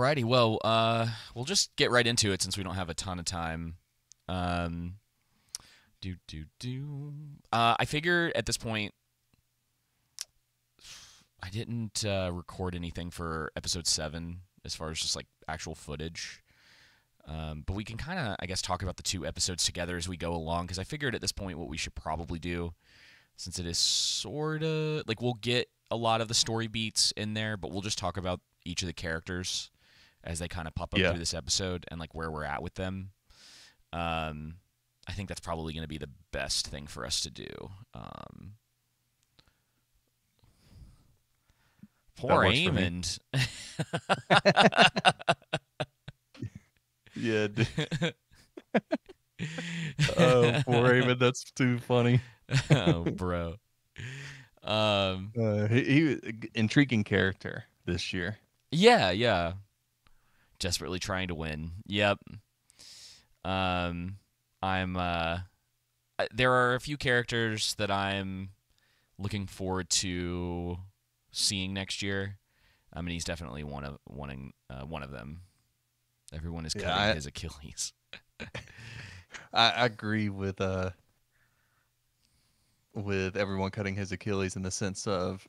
Alrighty, well, we'll just get right into it since we don't have a ton of time. Um, I figure at this point I didn't record anything for episode 7 as far as just like actual footage. But we can kind of, I guess, talk about the two episodes together as we go along because I figured at this point what we should probably do, since it is sort of like we'll get a lot of the story beats in there, but we'll just talk about each of the characters as they kind of pop up Yeah, through this episode and like where we're at with them. I think that's probably going to be the best thing for us to do. that Poor works for me. Amond. Yeah. Oh, poor Raven. That's too funny. Oh, bro. Um, He intriguing character this year. yeah. Desperately trying to win. Yep. I'm there are a few characters that I'm looking forward to seeing next year. I mean, he's definitely one of them. Everyone is cutting Yeah, his Achilles. I agree with everyone cutting his Achilles in the sense of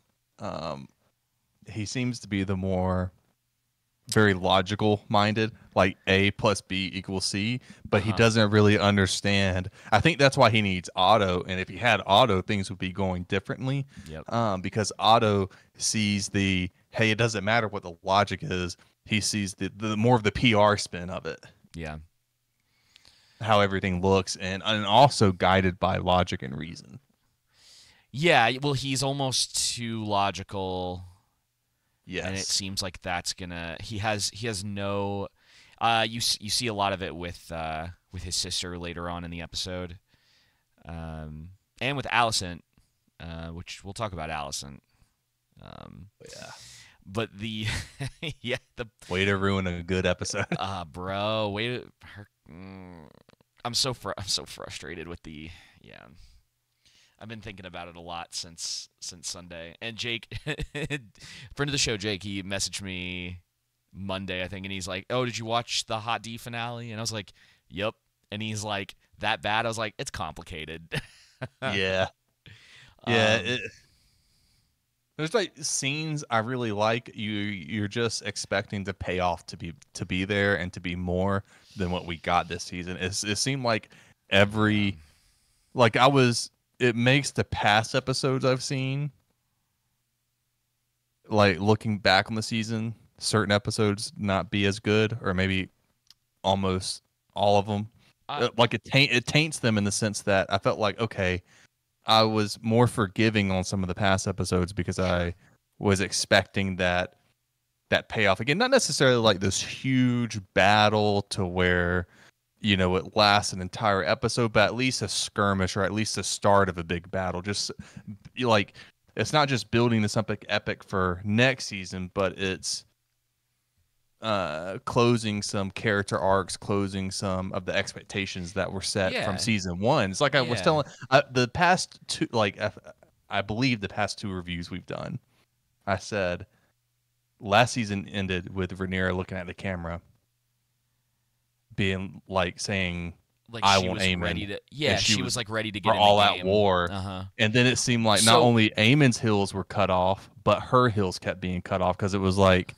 he seems to be the more very logical minded, like A plus B equals C, but he Uh-huh. doesn't really understand. I think that's why he needs Otto, and if he had Otto, things would be going differently. Yep. Because Otto sees the hey, it doesn't matter what the logic is. He sees the more of the PR spin of it, Yeah. how everything looks, and also guided by logic and reason. Yeah, well, he's almost too logical, and it Yes. seems like that's gonna. He has no. You see a lot of it with his sister later on in the episode, and with Allison, which we'll talk about Allison. Um, Yeah. but the yeah the Way to ruin a good episode. bro wait her. I'm so frustrated with the yeah. I've been thinking about it a lot since Sunday. And Jake, friend of the show, Jake, he messaged me Monday, I think, and he's like, "Oh, did you watch the Hot D finale?" And I was like, "Yep." And he's like, "That bad?" I was like, "It's complicated." Yeah. Yeah. um, There's like scenes I really like. You're just expecting the payoff to be there and to be more than what we got this season. It seemed like yeah, every like I was. It makes the past episodes I've seen, like looking back on the season, certain episodes not be as good, or maybe almost all of them. I, Like it taints them in the sense that I felt like okay, I was more forgiving on some of the past episodes because sure. I was expecting that payoff again. Not necessarily like this huge battle to where it lasts an entire episode, but at least a skirmish or at least the start of a big battle. Just like it's not just building to something epic for next season, but it's closing some character arcs, closing some of the expectations that were set from Yeah, season one. It's like I was yeah. telling the past two, like I believe the past two reviews we've done, I said last season ended with Rhaenyra looking at the camera, being like saying, Like "I she want was ready Aemon," to. and Yeah, she she was was like ready to get for in the all out game. war. Uh huh. And then it seemed like not So only Aemon's hills were cut off, but her hills kept being cut off because it was like,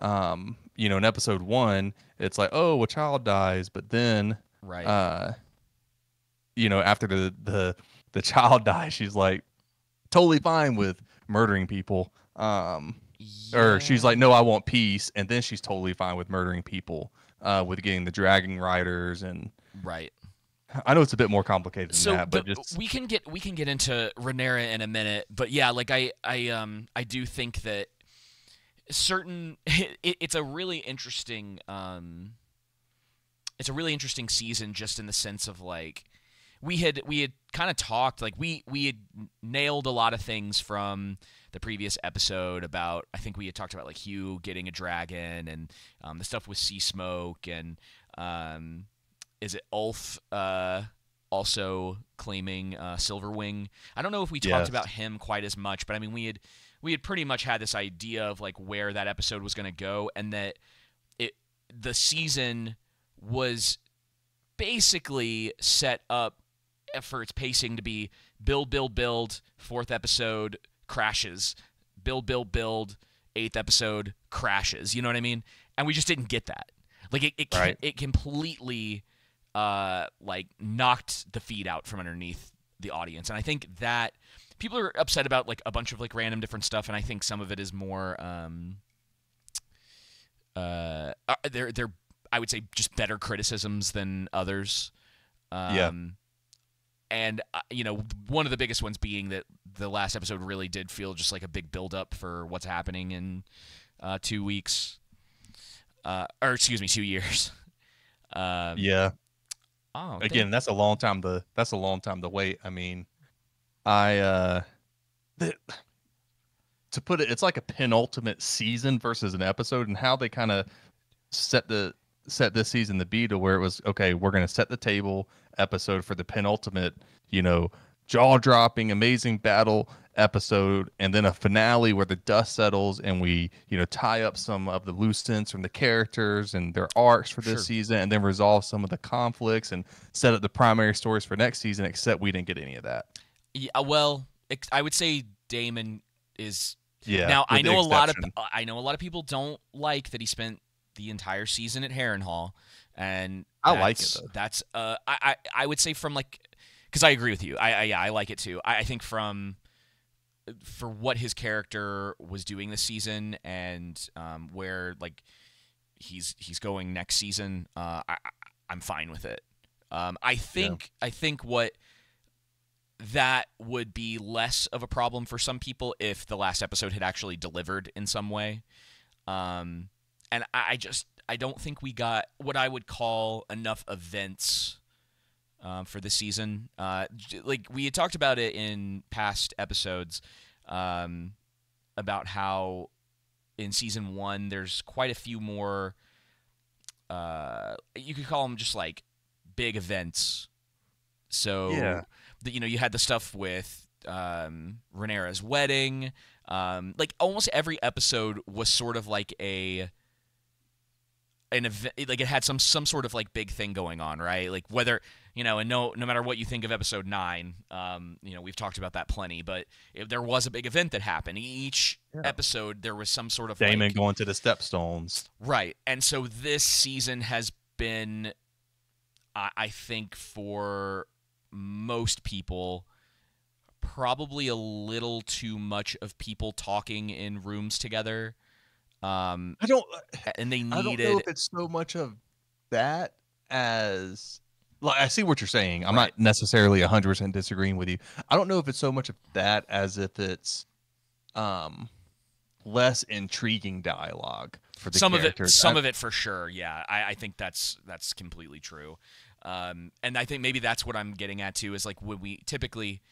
in episode one, it's like, oh, a child dies, but then, right. uh, after the child dies, she's like totally fine with murdering people. Or she's Yeah. like, no, I want peace, and then she's totally fine with murdering people, with getting the dragon riders, and Right. I know it's a bit more complicated than So that, but just we can get into Rhaenyra in a minute, but yeah, like I do think that certain it's a really interesting season just in the sense of like we had kind of talked like we had nailed a lot of things from the previous episode about I think we had talked about like Hugh getting a dragon and the stuff with Sea Smoke and um, is it Ulf also claiming Silverwing? I don't know if we talked about yes, him quite as much, but I mean we had pretty much had this idea of like where that episode was going to go and that the season was basically set up for its pacing to be build, build, build, fourth episode crashes, build, eighth episode crashes. You know what I mean? And we just didn't get that. Like Right. it completely like knocked the feed out from underneath the audience, and I think that people are upset about like a bunch of like random different stuff, and I think some of it is more they're I would say just better criticisms than others. Yeah. And one of the biggest ones being that the last episode really did feel just like a big build up for what's happening in 2 weeks, or excuse me, 2 years. Yeah. Oh, Again, that's a long time to wait. I mean, I to put it, it's like a penultimate season versus an episode, and how they kind of set this season to be to where it was okay. We're going to set the table episode for the penultimate, jaw-dropping, amazing battle episode, and then a finale where the dust settles and we tie up some of the loose ends from the characters and their arcs for this season, and then resolve some of the conflicts and set up the primary stories for next season. Except we didn't get any of that. Yeah, well, I would say Damon is. Yeah. Now I know exception. a lot of people don't like that he spent the entire season at Harrenhal, and I like it though. That's I would say from like, because I agree with you. I like it too. I think for what his character was doing this season, and where like he's going next season, I'm fine with it. I think what that would be less of a problem for some people if the last episode had actually delivered in some way. And I don't think we got what I would call enough events for this season. Like we had talked about it in past episodes, about how in season 1 there's quite a few more. You could call them just like big events. So Yeah. You had the stuff with Rhaenyra's wedding. Like almost every episode was sort of like an event, like it had some sort of like big thing going on, right? Like whether and no matter what you think of episode 9, we've talked about that plenty, but if there was a big event that happened each episode, there was some sort of Daemon like, going to the stepstones, right? And so this season has been, I think, for most people, probably a little too much of people talking in rooms together. And they needed. I don't know if it's so much of that as, like, I see what you're saying. I'm not necessarily 100% disagreeing with you. I don't know if it's so much of that as if it's less intriguing dialogue for the characters. Some of it for sure. Yeah, I think that's completely true. And I think maybe that's what I'm getting at too, is like when we typically,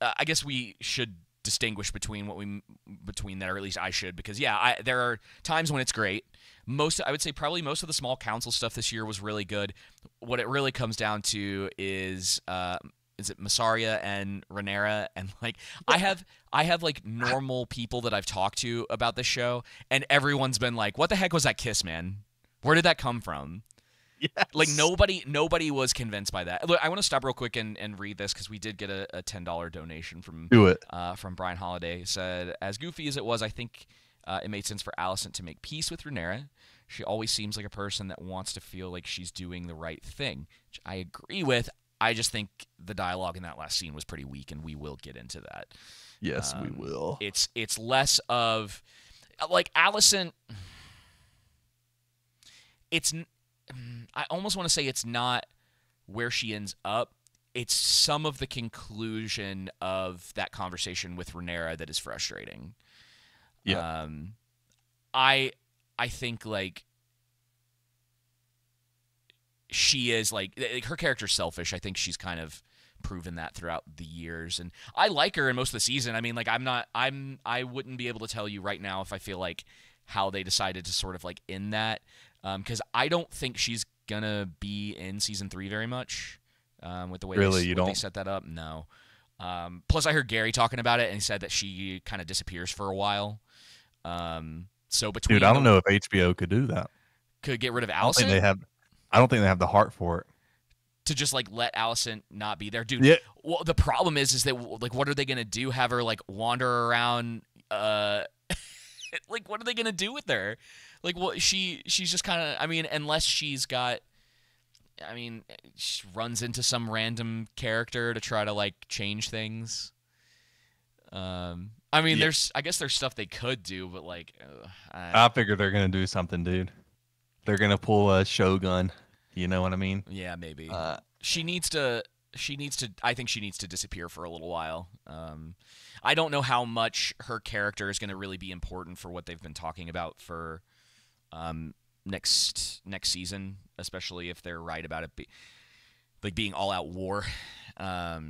I guess we should distinguish between that, or at least I should, because there are times when it's great. I would say probably most of the small council stuff this year was really good. What it really comes down to is it Massaria and Rhaenyra, and like I have like normal people that I've talked to about this show, and everyone's been like, "What the heck was that kiss, man? Where did that come from?" Yes. Like nobody was convinced by that. Look, I want to stop real quick and read this, because we did get a $10 donation from Brian Holiday. He said, "As goofy as it was, I think it made sense for Alicent to make peace with Rhaenyra. She always seems like a person that wants to feel like she's doing the right thing," which I agree with. I just think the dialogue in that last scene was pretty weak, and we will get into that. Yes, we will. It's less of like Alicent. I almost want to say it's not where she ends up. It's some of the conclusion of that conversation with Rhaenyra that is frustrating. Yeah. I think like she is like her character's selfish. I think she's kind of proven that throughout the years, and I like her in most of the season. I mean, like I wouldn't be able to tell you right now if I feel like how they decided to sort of like end that, because I don't think she's gonna be in season 3 very much, with the way they set that up. No. Plus I heard Gary talking about it, and he said that she kind of disappears for a while. So between I don't know if HBO could do that. could get rid of I don't think Alicent they have. I don't think they have the heart for it. to just like let Alicent not be there, dude. Yeah. Well, the problem is that like, what are they gonna do? Have her like wander around? Like, what are they gonna do with her? Like, what she's just kind of. I mean, unless she's got. I mean, she runs into some random character to try to like change things. I mean, I guess there's stuff they could do, but like, I figure they're gonna do something, dude. They're gonna pull a Shogun. You know what I mean? yeah, maybe she needs to. I think she needs to disappear for a little while. I don't know how much her character is going to really be important for what they've been talking about for next season, especially if they're right about it being all out war. I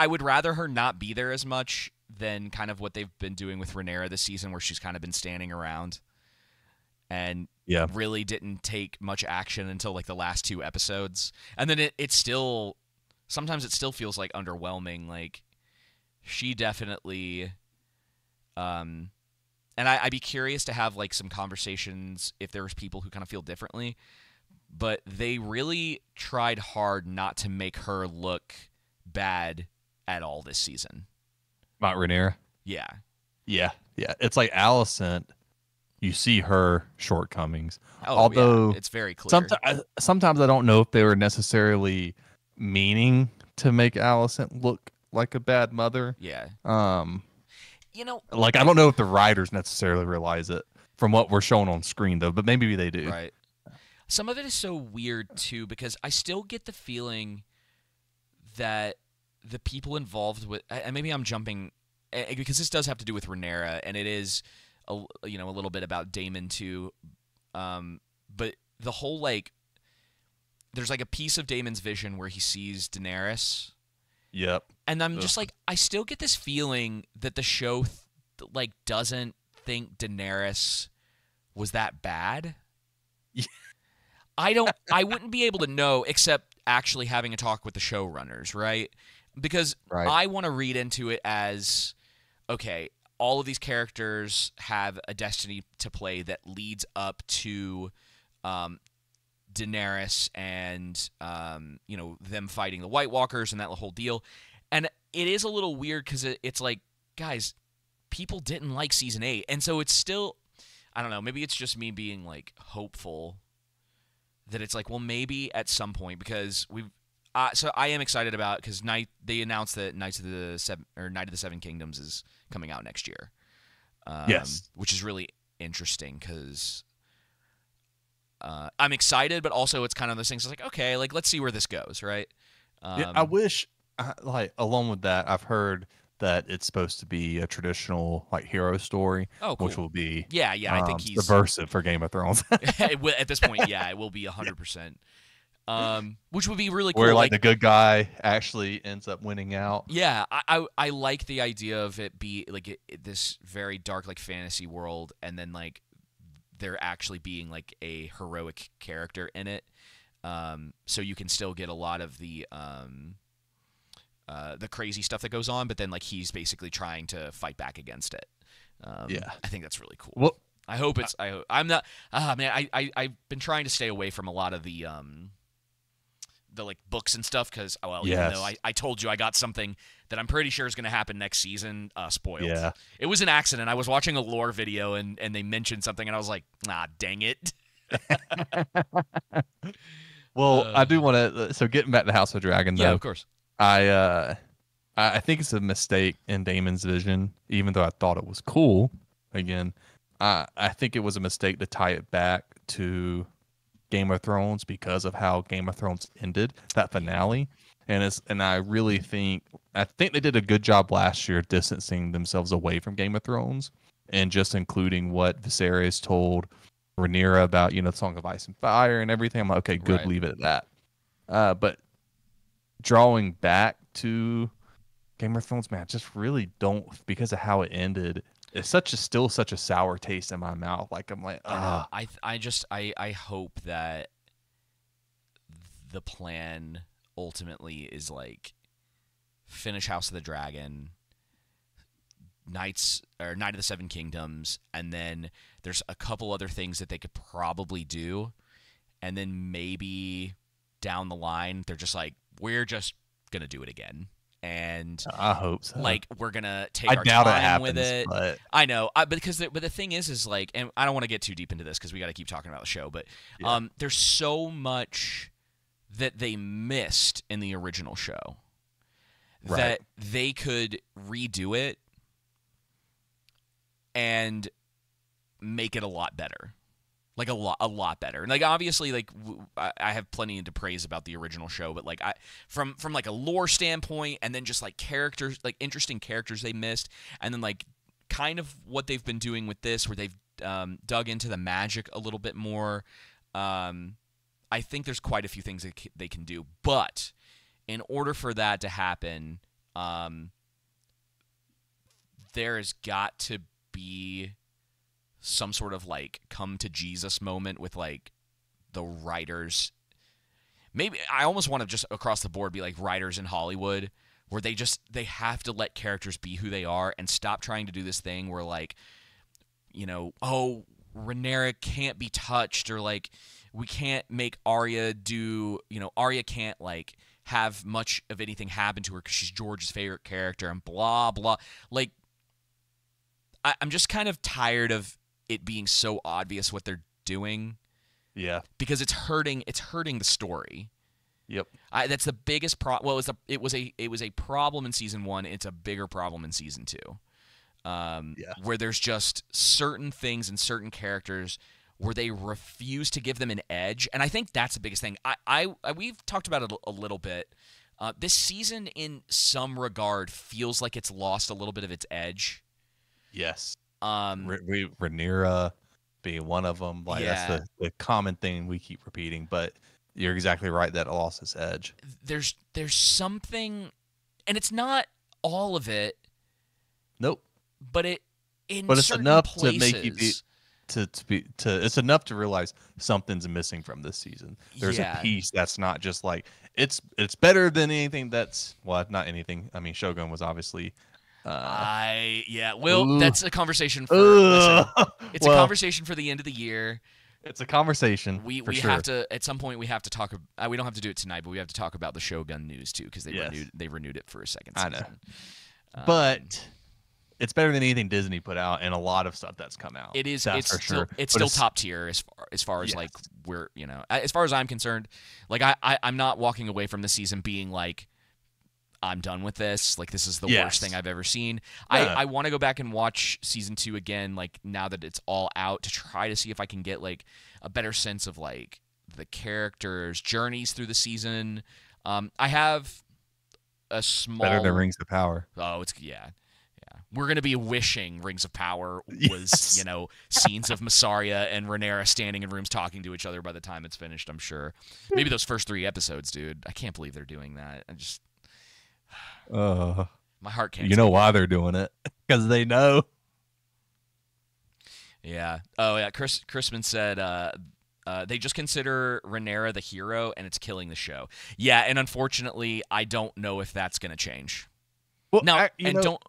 would rather her not be there as much than kind of what they've been doing with Rhaenyra this season, where she's kind of been standing around and really didn't take much action until like the last 2 episodes. And then it still sometimes it still feels like underwhelming. Like she definitely and I'd be curious to have like some conversations if there's people who kind of feel differently. But they really tried hard not to make her look bad at all this season. About Rhaenyra? Yeah. Yeah. It's like Alicent. You see her shortcomings. Oh, although yeah, it's very clear. Sometimes I don't know if they were necessarily meaning to make Alicent look like a bad mother. Yeah. Like I don't know if the writers necessarily realize it from what we're shown on screen, though. But maybe they do. Right. Some of it is so weird too, because I still get the feeling that the people involved with, and maybe I'm jumping, because this does have to do with Rhaenyra, and it is, a little bit about Daemon too. But the whole like, there's like a piece of Daemon's vision where he sees Daenerys. Yep. And I'm just like, I still get this feeling that the show like doesn't think Daenerys was that bad. Yeah. I wouldn't be able to know except actually having a talk with the showrunners, right? Because I want to read into it as, okay, all of these characters have a destiny to play that leads up to Daenerys and them fighting the White Walkers and that whole deal. And it is a little weird because it's like, guys, people didn't like season 8, and so it's still, I don't know, maybe it's just me being like hopeful that it's like, well, maybe at some point, because so I am excited about, because they announced that Night of the Seven Kingdoms is coming out next year. Yes, which is really interesting because I'm excited, but also it's kind of those things. It's like, okay, like let's see where this goes, right? I wish, like, along with that, I've heard that it's supposed to be a traditional like hero story, cool. Which will be I think he's subversive for Game of Thrones. At this point, it will be 100%. Which would be really cool. Where like the good guy actually ends up winning out. Yeah, I like the idea of it be like this very dark like fantasy world, and then like there actually being like a heroic character in it. So you can still get a lot of the crazy stuff that goes on, but then like he's basically trying to fight back against it. I think that's really cool. Well, I hope it's. I'm not. Man, I've been trying to stay away from a lot of the like books and stuff because even though I told you I got something that I'm pretty sure is going to happen next season, spoiled. Yeah. It was an accident. I was watching a lore video and they mentioned something and I was like, dang it. Well, I do want to. So getting back to House of Dragon, though. Yeah, of course. I think it's a mistake in Daemon's vision, even though I thought it was cool. Again, I think it was a mistake to tie it back to Game of Thrones because of how Game of Thrones ended, that finale. And I really think they did a good job last year distancing themselves away from Game of Thrones and just including what Viserys told Rhaenyra about, the Song of Ice and Fire and everything. I'm like, okay, good, right. Leave it at that. But drawing back to Game of Thrones, man, I just really don't, because of how it ended. It's still such a sour taste in my mouth. Like I'm like, I hope that the plan ultimately is like finish House of the Dragon, Knights or Knight of the Seven Kingdoms, and then there's a couple other things that they could probably do, and then maybe down the line they're just like, we're just gonna do it again, and I hope so. like we're gonna take I our doubt it time happens, with it. but I know, but the thing is like, and I don't want to get too deep into this because we got to keep talking about the show, but there's so much that they missed in the original show that they could redo it and make it a lot better. Like a lot better. And like obviously, like I have plenty to praise about the original show, but like from like a lore standpoint, and then just like characters, like interesting characters they missed, and then like kind of what they've been doing with this, where they've dug into the magic a little bit more. I think there's quite a few things that they can do, but in order for that to happen, there has got to be some sort of like come to Jesus moment with like the writers. Maybe I almost want to just across the board be like writers in Hollywood, where they have to let characters be who they are and stop trying to do this thing where like, you know, oh, Rhaenyra can't be touched, or like we can't make Arya do, you know, Arya can't like have much of anything happen to her because she's George's favorite character and blah blah. Like I'm just kind of tired of it being so obvious what they're doing. Yeah, because it's hurting the story. Yep. That's the biggest problem. Well, it was a problem in season 1. It's a bigger problem in season 2. Where there's just certain things and certain characters where they refuse to give them an edge, and I think that's the biggest thing. We've talked about it a little bit. This season, in some regard, feels like it's lost a little bit of its edge. Yes. Rhaenyra being one of them. Like that's the common thing we keep repeating, but you're exactly right that it lost its edge. There's something, and it's not all of it. Nope. But it's enough places, to make you it's enough to realize something's missing from this season. There's a piece that's not just like it's better than anything that's not anything. I mean, Shogun was obviously that's a conversation for listen, it's a conversation for the end of the year. It's a conversation. We have to at some point we have to talk. We don't have to do it tonight, but we have to talk about the Shogun news too, because they renewed it for a second season. I know, but it's better than anything Disney put out, and a lot of stuff that's come out. It is. That's for sure. It's still top tier as far as like we're, you know, as far as I'm concerned. Like I'm not walking away from the season being like, I'm done with this. Like, this is the worst thing I've ever seen. Yeah. I want to go back and watch season 2 again, like, now that it's all out, to try to see if I can get, like, a better sense of, like, the characters' journeys through the season. I have a small... Better than Rings of Power. Oh, it's... Yeah. We're going to be wishing Rings of Power was, you know, scenes of Massaria and Rhaenyra standing in rooms talking to each other by the time it's finished, I'm sure. Maybe those first 3 episodes, dude. I can't believe they're doing that. My heart can't. You know why they're doing it? Because they know. Yeah. Oh yeah. Chrisman said they just consider Rhaenyra the hero, and it's killing the show. Yeah, and unfortunately, I don't know if that's going to change. Well, now, don't.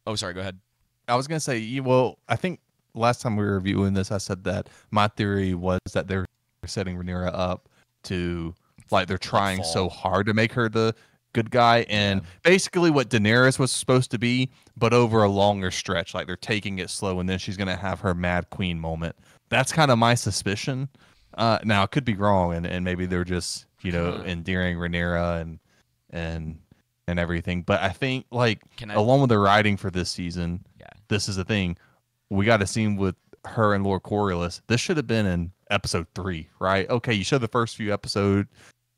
Oh, sorry. Go ahead. I was going to say, well, I think last time we were reviewing this, I said that my theory was that they're setting Rhaenyra up to, like, they're trying so hard to make her the good guy, and basically what Daenerys was supposed to be, but over a longer stretch. Like, they're taking it slow, and then she's going to have her Mad Queen moment. That's kind of my suspicion. Now, I could be wrong, and maybe they're just, you know, endearing Rhaenyra and everything. But I think, like, along with the writing for this season, this is the thing. We got a scene with her and Lord Coriolis. This should have been in episode 3, right? Okay, you show the first few episodes.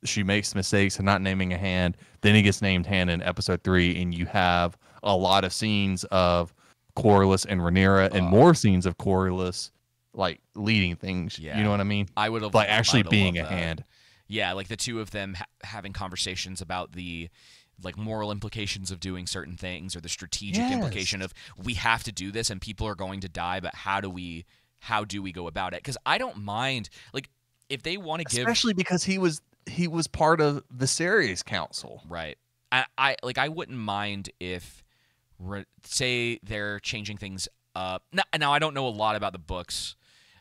She makes mistakes and not naming a hand. Then he gets named hand in episode 3, and you have a lot of scenes of Coriolis and Rhaenyra, and more scenes of Coriolis, like, leading things. Yeah. You know what I mean? I would have like actually being a hand. Yeah, like the two of them having conversations about the like moral implications of doing certain things, or the strategic implication of we have to do this and people are going to die, but how do we go about it? Because I don't mind, like, if they want to give, especially because he was part of Viserys' council, right? I wouldn't mind if say they're changing things up. Now I don't know a lot about the books,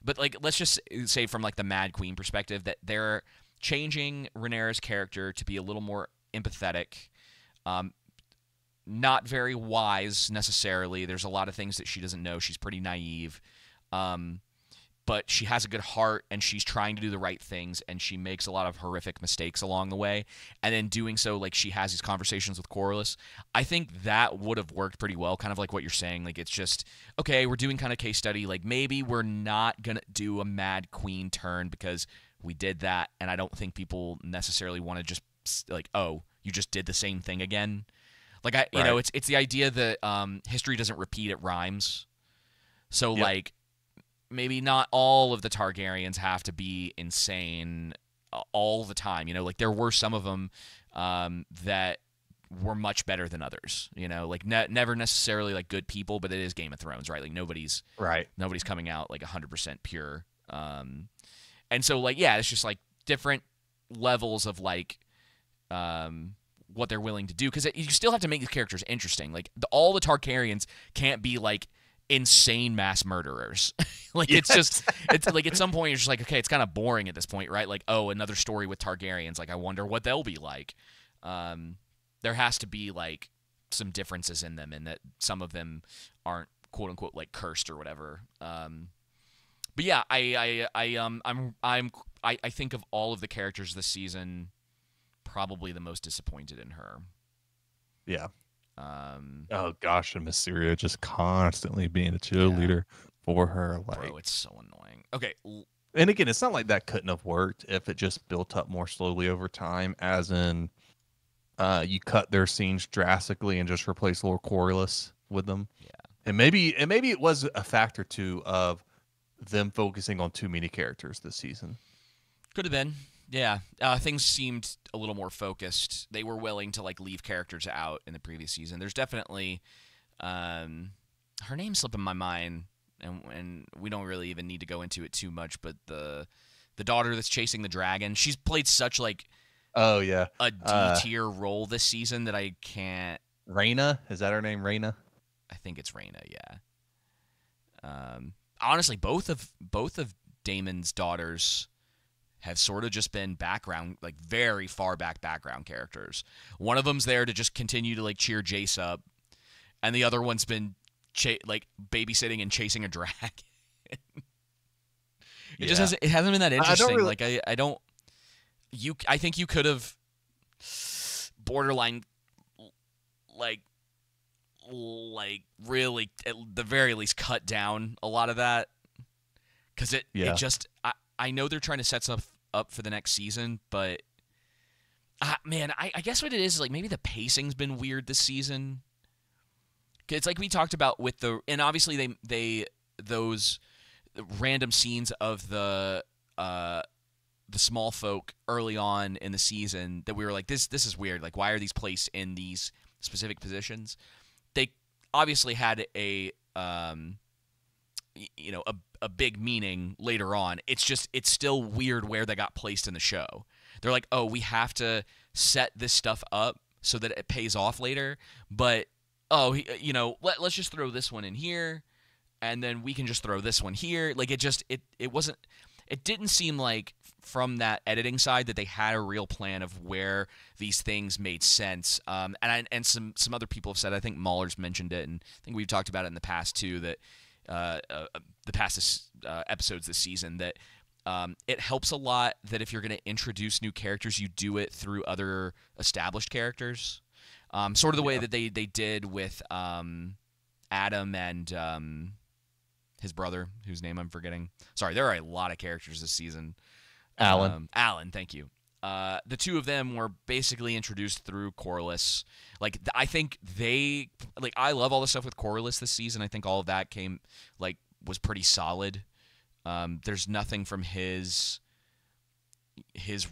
but like let's just say from like the Mad Queen perspective that they're changing Rhaenyra's character to be a little more empathetic. Not very wise necessarily. There's a lot of things that she doesn't know. She's pretty naive. But she has a good heart, and she's trying to do the right things, and she makes a lot of horrific mistakes along the way. And then doing so, like, she has these conversations with Corlys. I think that would have worked pretty well, kind of like what you're saying. Like, it's just, okay, we're doing kind of case study. Like, maybe we're not going to do a Mad Queen turn because we did that, and I don't think people necessarily want to just, like, oh, you just did the same thing again. Like, you know, it's the idea that history doesn't repeat, it rhymes. So, like, maybe not all of the Targaryens have to be insane all the time. You know, like there were some of them that were much better than others. You know, like never necessarily like good people, but it is Game of Thrones, right? Like nobody's coming out like 100% pure. And so like it's just like different levels of like what they're willing to do because you still have to make these characters interesting. Like all the Targaryens can't be like insane mass murderers. Like it's just it's like at some point you're just like, okay, it's kind of boring at this point, right? Like, oh, another story with Targaryens. Like I wonder what they'll be like. There has to be like some differences in them and that some of them aren't quote unquote like cursed or whatever. But yeah, I think of all of the characters this season, probably the most disappointed in her. Yeah. Oh gosh, and Mysterio just constantly being a cheerleader for her. Like, bro, it's so annoying. Okay. And again, it's not like that couldn't have worked if it just built up more slowly over time, as in you cut their scenes drastically and just replace Lord Corlys with them. Yeah. And maybe it was a factor too of them focusing on too many characters this season. Could have been. Yeah, things seemed a little more focused. They were willing to like leave characters out in the previous season. There's definitely her name's slipping my mind, and we don't really even need to go into it too much. But the daughter that's chasing the dragon, she's played such like a D tier role this season that I can't. Rhaena, is that her name? Rhaena? I think it's Rhaena. Yeah. Honestly, both of Daemon's daughters have sort of just been background, like very far back background characters. One of them's there to just continue to like cheer Jace up, and the other one's been like babysitting and chasing a dragon. It hasn't been that interesting. I think you could have borderline like really at the very least cut down a lot of that because it just. I know they're trying to set stuff up for the next season, but man, I guess what it is like maybe the pacing's been weird this season. It's like we talked about with and obviously they those random scenes of the small folk early on in the season that we were like, this is weird. Like, why are these placed in these specific positions? They obviously had a big meaning later on. It's still weird where they got placed in the show. They're like, oh, we have to set this stuff up so that it pays off later. But let's just throw this one in here, and then we can just throw this one here. Like it didn't seem like from that editing side that they had a real plan of where these things made sense. And some other people have said, I think Mahler's mentioned it, and I think we've talked about it in the past too, that the past episodes this season, that it helps a lot that if you're going to introduce new characters, you do it through other established characters. Sort of the way that they did with Adam and his brother, whose name I'm forgetting. Sorry, there are a lot of characters this season. Alan, thank you. The two of them were basically introduced through Corlys. Like, I think I love all the stuff with Corlys this season. I think all of that was pretty solid. There's nothing from his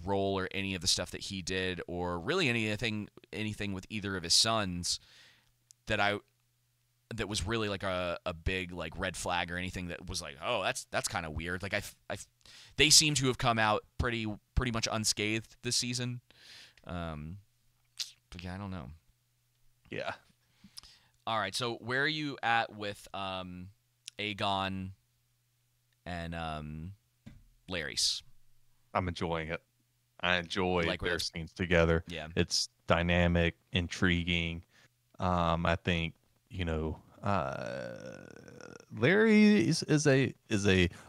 role or any of the stuff that he did, or really anything with either of his sons that was really like a big like red flag or anything that was like, oh, that's kind of weird. Like they seem to have come out pretty much unscathed this season. But yeah, I don't know. Yeah. All right. So where are you at with Aegon and Larys? I'm enjoying it. I You enjoy like where their that's scenes together. yeah. It's dynamic, intriguing. I think Larry is a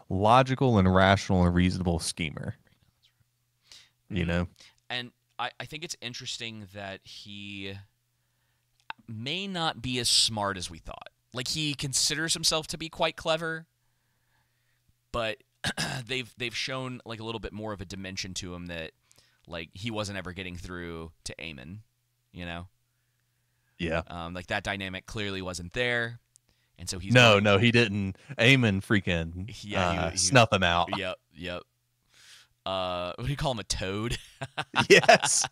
logical and rational and reasonable schemer. You Mm. know, And I think it's interesting that he may not be as smart as we thought. Like he considers himself to be quite clever, but they've shown like a little bit more of a dimension to him that like he wasn't ever getting through to Aemon, you know? yeah. Like that dynamic clearly wasn't there, and so he's No, going. no, he didn't. Eamon freaking Yeah, he snuff him out. yep, yep. What do you call him? A toad? Yes,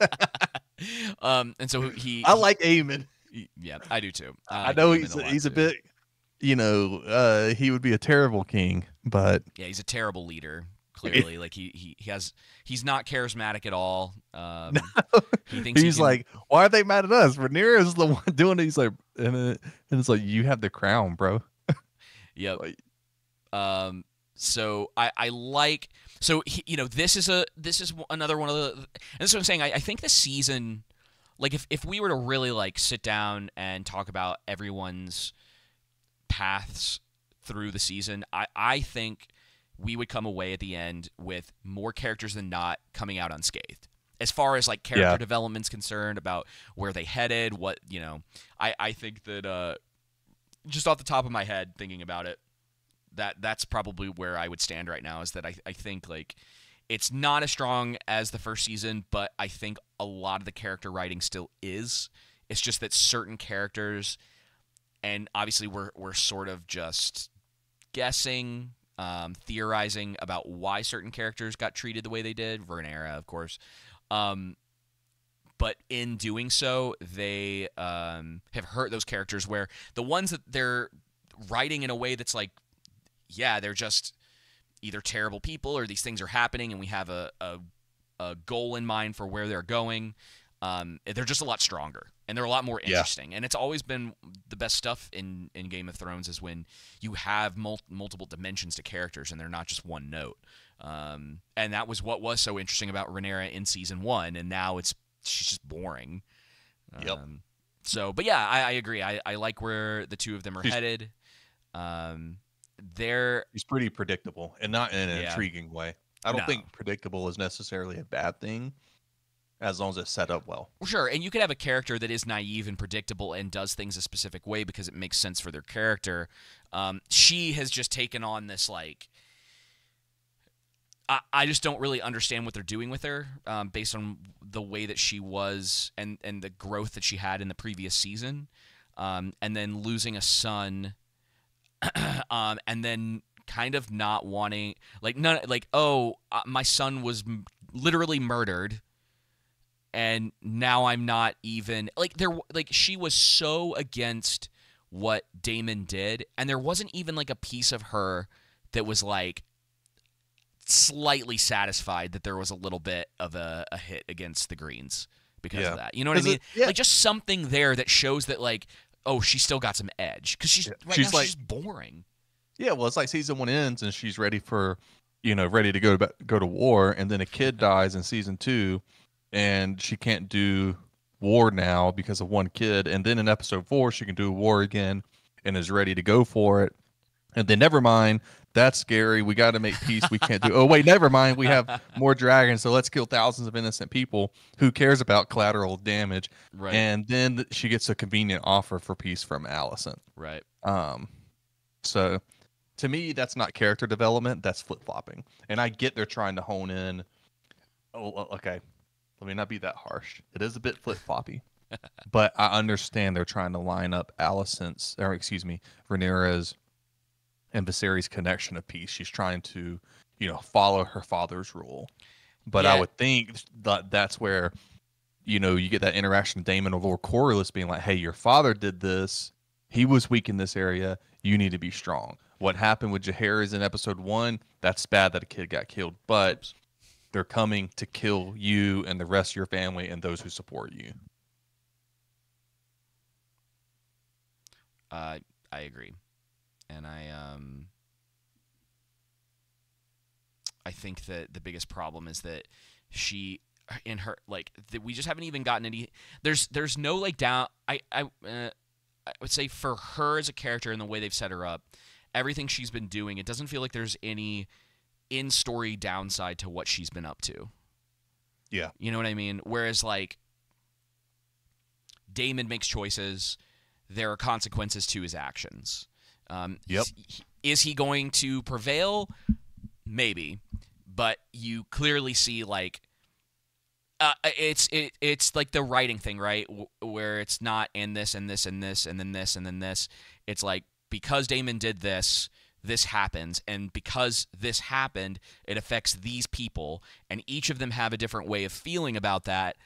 And so I like Eamon. yeah, I do too. I I like know Aemon a lot he's a too. bit, he would be a terrible king, but Yeah, he's a terrible leader. Clearly, like he's not charismatic at all. He thinks he he's can. like, why are they mad at us? Rhaenyra is the one doing it. He's like, and it's like, you have the crown, bro. Yep. Like, So I like so this is another one of the and this is what I'm saying. I think this season, like if we were to really like sit down and talk about everyone's paths through the season, I think we would come away at the end with more characters than not coming out unscathed. As far as like character yeah, development's concerned, about where they headed, what I think that just off the top of my head, thinking about it, that's probably where I would stand right now. Is that I think like it's not as strong as the first season, but I think a lot of the character writing still is. It's just that certain characters, and obviously we're sort of just guessing, theorizing about why certain characters got treated the way they did. Rhaenyra, of course. But in doing so, they have hurt those characters where the ones that they're writing in a way that's like, yeah, they're just either terrible people or these things are happening and we have a goal in mind for where they're going. They're just a lot stronger and they're a lot more yeah, interesting. And it's always been the best stuff in Game of Thrones is when you have multiple dimensions to characters and they're not just one note. And that was what was so interesting about Rhaenyra in season 1, and now she's just boring. yep. But yeah, I agree. I like where the two of them are headed. He's pretty predictable, and not in an Yeah. intriguing way. I don't No. think predictable is necessarily a bad thing, as long as it's set up well. Sure, and you could have a character that is naive and predictable and does things a specific way because it makes sense for their character. She has just taken on this like. I just don't really understand what they're doing with her, based on the way that she was and the growth that she had in the previous season, and then losing a son, and then kind of not wanting my son was literally murdered, and now I'm not even she was so against what Damon did, and there wasn't even like a piece of her that was like slightly satisfied that there was a little bit of a hit against the Greens because of that. You know what I mean? Like just something there that shows that like, oh, she still got some edge because she's she's boring. Yeah, well, it's like season 1 ends and she's ready for, ready to go to war, and then a kid dies in season 2, and she can't do war now because of one kid, and then in episode 4 she can do war again and is ready to go for it. And then never mind, that's scary. We got to make peace. We can't do. Oh wait, never mind. We have more dragons, so let's kill thousands of innocent people. Who cares about collateral damage? Right. And then she gets a convenient offer for peace from Alicent. Right. So to me, that's not character development. That's flip flopping. And I get they're trying to hone in. Oh, okay. Let me not be that harsh. It is a bit flip floppy, but I understand they're trying to line up Rhaenyra's and Viserys' connection of peace. She's trying to, follow her father's rule. But I would think that that's where, you get that interaction with Daemon or Lord Corlys being like, hey, your father did this. He was weak in this area. You need to be strong. What happened with Jaehaerys in episode 1, that's bad that a kid got killed. But they're coming to kill you and the rest of your family and those who support you. I agree, and I think that the biggest problem is that she in her like we just haven't even gotten any. There's no like down. I would say for her as a character and the way they've set her up, everything she's been doing, it doesn't feel like there's any in-story downside to what she's been up to. Yeah. You know what I mean? Whereas, like, Daemon makes choices. There are consequences to his actions. Yep. Is he going to prevail? Maybe. But you clearly see, like, it's like the writing thing, right? Where it's not and this and this and this and then this and then this. It's like, because Daemon did this, this happens, and because this happened, it affects these people, and each of them have a different way of feeling about that,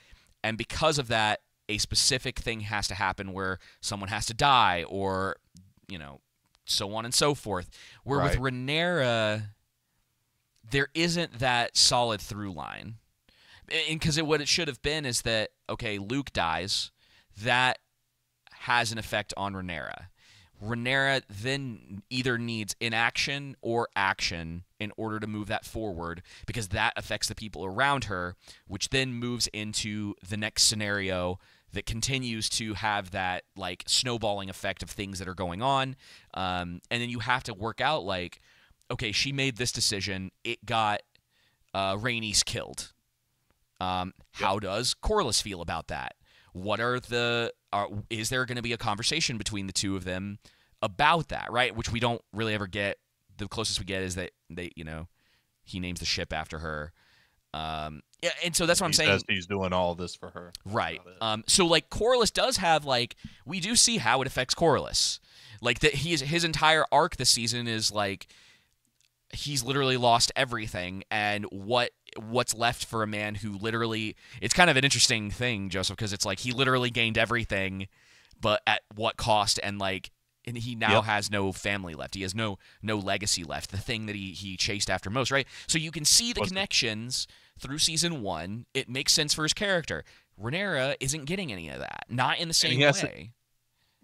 and because of that, a specific thing has to happen where someone has to die, or, you know, so on and so forth. Where Right. with Rhaenyra, there isn't that solid through line. And because what it should have been is that, okay, Luke dies, that has an effect on Rhaenyra. Rhaenyra then either needs inaction or action in order to move that forward, because that affects the people around her, which then moves into the next scenario that continues to have that like snowballing effect of things that are going on. And then you have to work out like, okay, she made this decision, it got Rhaenys killed. How does Corlys feel about that? What are is there going to be a conversation between the two of them about that, right? Which we don't really ever get. The closest we get is that he names the ship after her. Yeah, and so that's what I'm saying. He's doing all this for her. Right. So like Corlys does have like, we do see how it affects Corlys. Like that his entire arc this season is like, he's literally lost everything, and what's left for a man who literally, it's kind of an interesting thing, Joseph, because it's like he literally gained everything, but at what cost? And like, and he now has no family left. He has no legacy left. The thing that he chased after most, right? So you can see the connections through season 1. It makes sense for his character. Rhaenyra isn't getting any of that, not in the same way.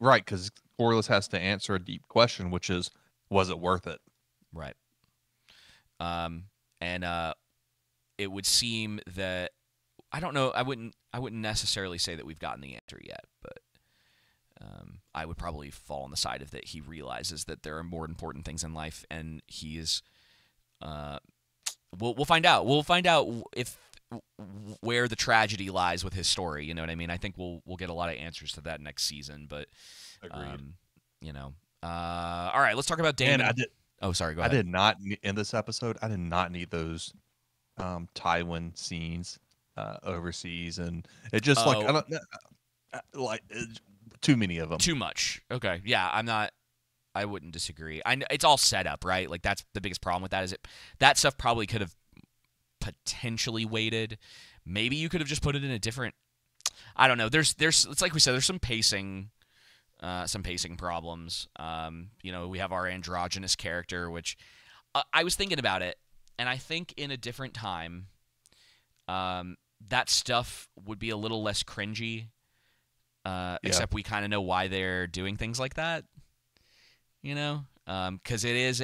Right, because Corlys has to answer a deep question, which is, was it worth it? Right. And it would seem that, I don't know, I wouldn't necessarily say that we've gotten the answer yet, but I would probably fall on the side of that he realizes that there are more important things in life, and he is. We'll find out. We'll find out if where the tragedy lies with his story. You know what I mean? I think we'll get a lot of answers to that next season. But Agreed. All right, let's talk about Daemon. Oh, sorry. Go ahead. I did not in this episode. I did not need those Tywin scenes overseas, and it just like I don't too many of them. Too much. Okay. Yeah, I wouldn't disagree. It's all set up, right? Like that's the biggest problem with that is that stuff probably could have potentially waited. Maybe you could have just put it in a different. I don't know. There's it's like we said. There's some pacing problems. We have our androgynous character, which I was thinking about it, and I think in a different time, that stuff would be a little less cringy. Except we kind of know why they're doing things like that. Because it is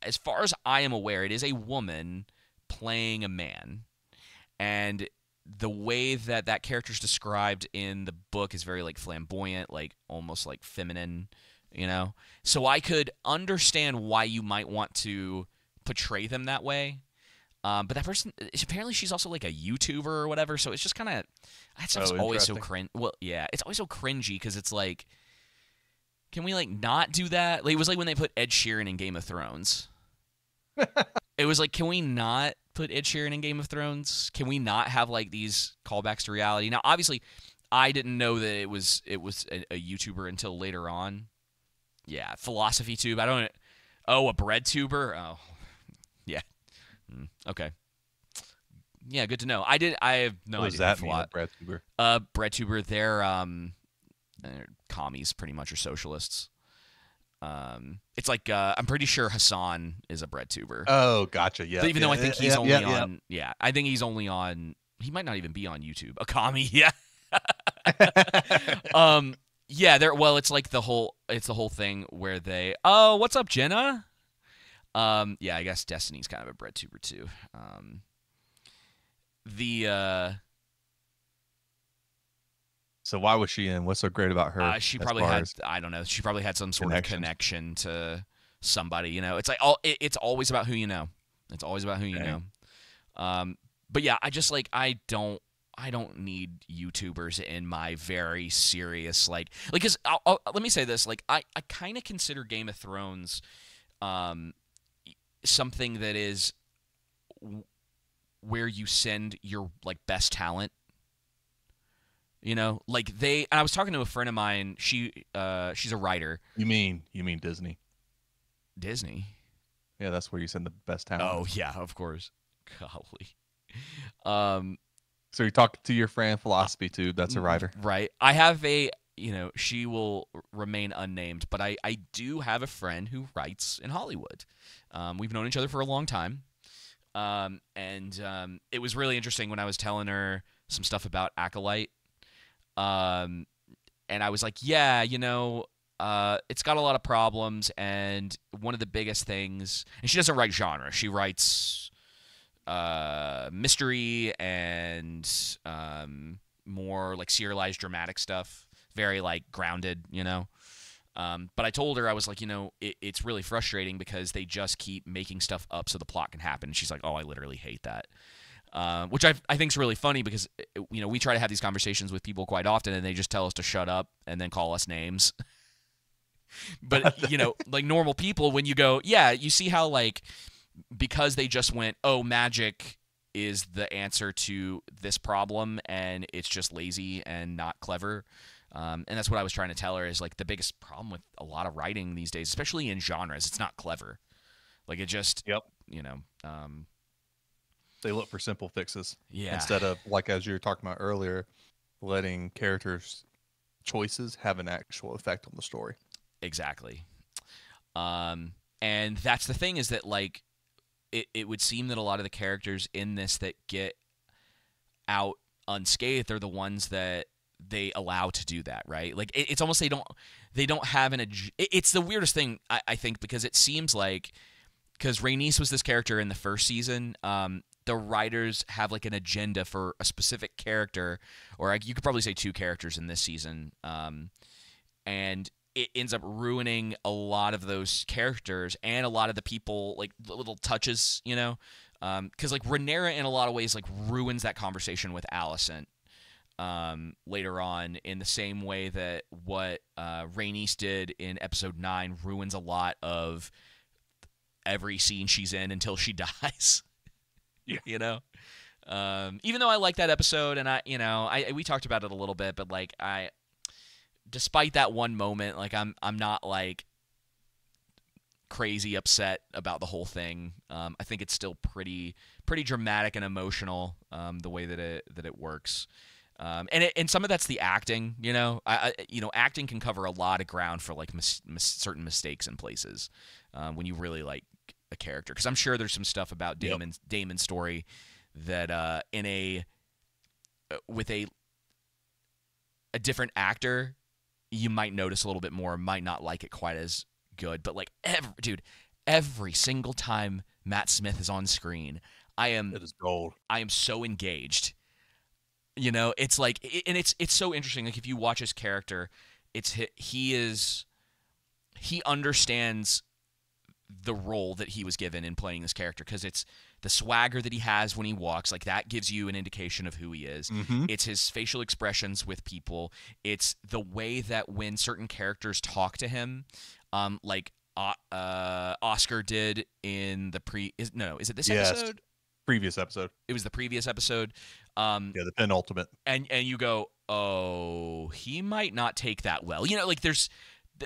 as far as I am aware, it is a woman playing a man, and the way that character's described in the book is very like flamboyant, like almost like feminine, So I could understand why you might want to portray them that way. But that person, apparently she's also like a YouTuber or whatever, so it's just kind of, that stuff's always so cringe. Well, yeah, it's always so cringy because it's like, can we like not do that? Like, it was like when they put Ed Sheeran in Game of Thrones. It was like, can we not put Ed Sheeran in Game of Thrones? Can we not have like these callbacks to reality? Now, obviously, I didn't know that it was a YouTuber until later on. Yeah, philosophy tube. A bread tuber. Oh, yeah. Okay. Yeah, good to know. I have no idea. What does that mean, bread tuber? Bread tuber. They're commies, pretty much, or socialists. It's like I'm pretty sure Hassan is a bread tuber. Oh, gotcha. Yeah. Even though I think he's only on. Yeah, I think he's only on. He might not even be on YouTube. A commie. Yeah. Yeah, well, it's like the whole thing where they, oh, what's up, Jenna? Yeah, I guess Destiny's kind of a bread tuber too. The So why was she in? What's so great about her She as probably far had, as I don't know, she probably had some sort of connections? connection to somebody. It's like it's always about who you know. It's always about who you Dang. know. But yeah, I just like I don't need YouTubers in my very serious because let me say this, like I kind of consider Game of Thrones um something that is where you send your like best talent. Like I was talking to a friend of mine. She's a writer. You mean Disney? Disney. Yeah, that's where you send the best talent. Oh yeah, of course. Golly. Um, So you're talking to your friend Philosophy Tube. That's a writer. right. I have she will remain unnamed, but I do have a friend who writes in Hollywood. We've known each other for a long time. And it was really interesting when I was telling her some stuff about Acolyte. And I was like, yeah, it's got a lot of problems, and one of the biggest things, and she doesn't write genre. She writes mystery and more like serialized dramatic stuff, very like grounded. But I told her, I was like, it's really frustrating because they just keep making stuff up so the plot can happen. And she's like, oh, I literally hate that. Which I think is really funny because we try to have these conversations with people quite often, and they just tell us to shut up and then call us names. But like normal people, when you go, yeah, you see how like because they just went, oh, magic is the answer to this problem, and it's just lazy and not clever. And that's what I was trying to tell her is like the biggest problem with a lot of writing these days, especially in genres, it's not clever. Like it just, Yep. They look for simple fixes Yeah, instead of, like as you were talking about earlier, letting characters' choices have an actual effect on the story. exactly. And that's the thing is that like it would seem that a lot of the characters in this that get out unscathed are the ones that they allow to do that, right? Like it's almost they don't have it's the weirdest thing I think because it seems like because Rhaenys was this character in the first season, the writers have like an agenda for a specific character, or you could probably say two characters in this season, and it ends up ruining a lot of those characters and a lot of the people, like the little touches, because like Rhaenyra in a lot of ways like ruins that conversation with Alicent later on in the same way that what Rhaenys did in episode 9 ruins a lot of every scene she's in until she dies. Yeah. Even though I like that episode and we talked about it a little bit, but like despite that one moment, like I'm not like crazy upset about the whole thing. I think it's still pretty dramatic and emotional, the way that it works. And some of that's the acting, acting can cover a lot of ground for like certain mistakes in places when you really like a character. Because I'm sure there's some stuff about Damon's story that with a different actor you might notice a little bit more, might not like it quite as good. But like every single time Matt Smith is on screen, It is gold. I am so engaged. It's like, and it's so interesting. Like if you watch his character, he understands the role that he was given in playing this character, because it's the swagger that he has when he walks, like that gives you an indication of who he is. Mm-hmm. It's his facial expressions with people. It's the way that when certain characters talk to him, like Oscar did in the is it this episode? Previous episode. It was the previous episode. Yeah, the penultimate. And you go, oh, he might not take that well. Like there's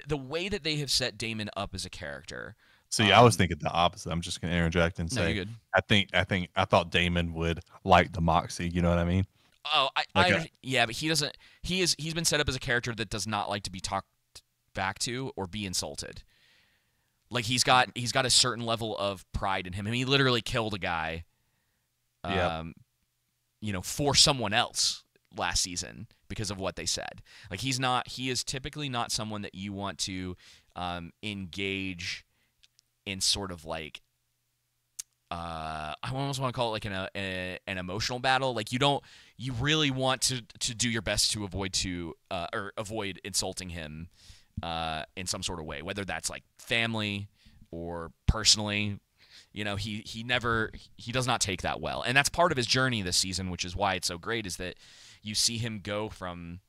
the way that they have set Daemon up as a character. See, I was thinking the opposite. I'm just going to interject and No, say, you're good. I thought Daemon would like the moxie. You know what I mean? Oh, yeah, but he doesn't. He's been set up as a character that does not like to be talked back to or be insulted. Like he's got a certain level of pride in him. I mean, he literally killed a guy, for someone else last season because of what they said. Like he is typically not someone that you want to engage in sort of like I almost want to call it like an emotional battle. Like you really want to do your best to avoid insulting him in some sort of way, whether that's like family or personally. You know, he does not take that well, and that's part of his journey this season, which is why it's so great. Is that you see him go from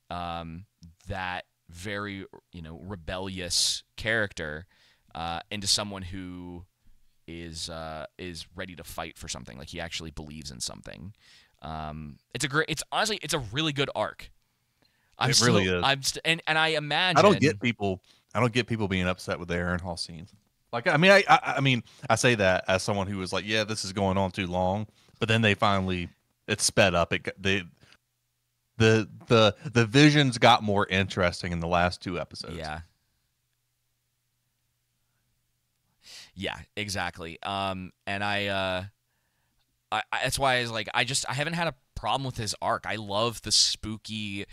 that very rebellious character into someone who is ready to fight for something. Like he actually believes in something. It's honestly a really good arc. It really is. And I imagine I don't get people being upset with the Aaron Hall scenes. Like, I mean, I mean, I say that as someone who was like, yeah, this is going on too long, but then it's sped up. The visions got more interesting in the last 2 episodes. Yeah, exactly. And I that's why I was like, I haven't had a problem with his arc. I love the spooky,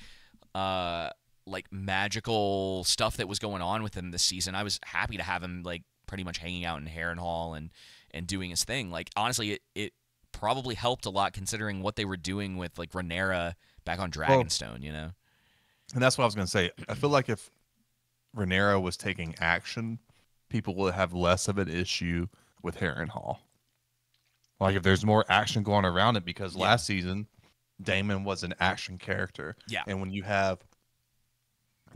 like magical stuff that was going on with him this season. I was happy to have him like pretty much hanging out in Harrenhal and doing his thing. Like honestly, it probably helped a lot considering what they were doing with like Rhaenyra back on Dragonstone. And that's what I was gonna say. I feel like if Rhaenyra was taking action, people would have less of an issue with Harrenhal. Like if there's more action going around it, because last season Daemon was an action character. Yeah. And when you have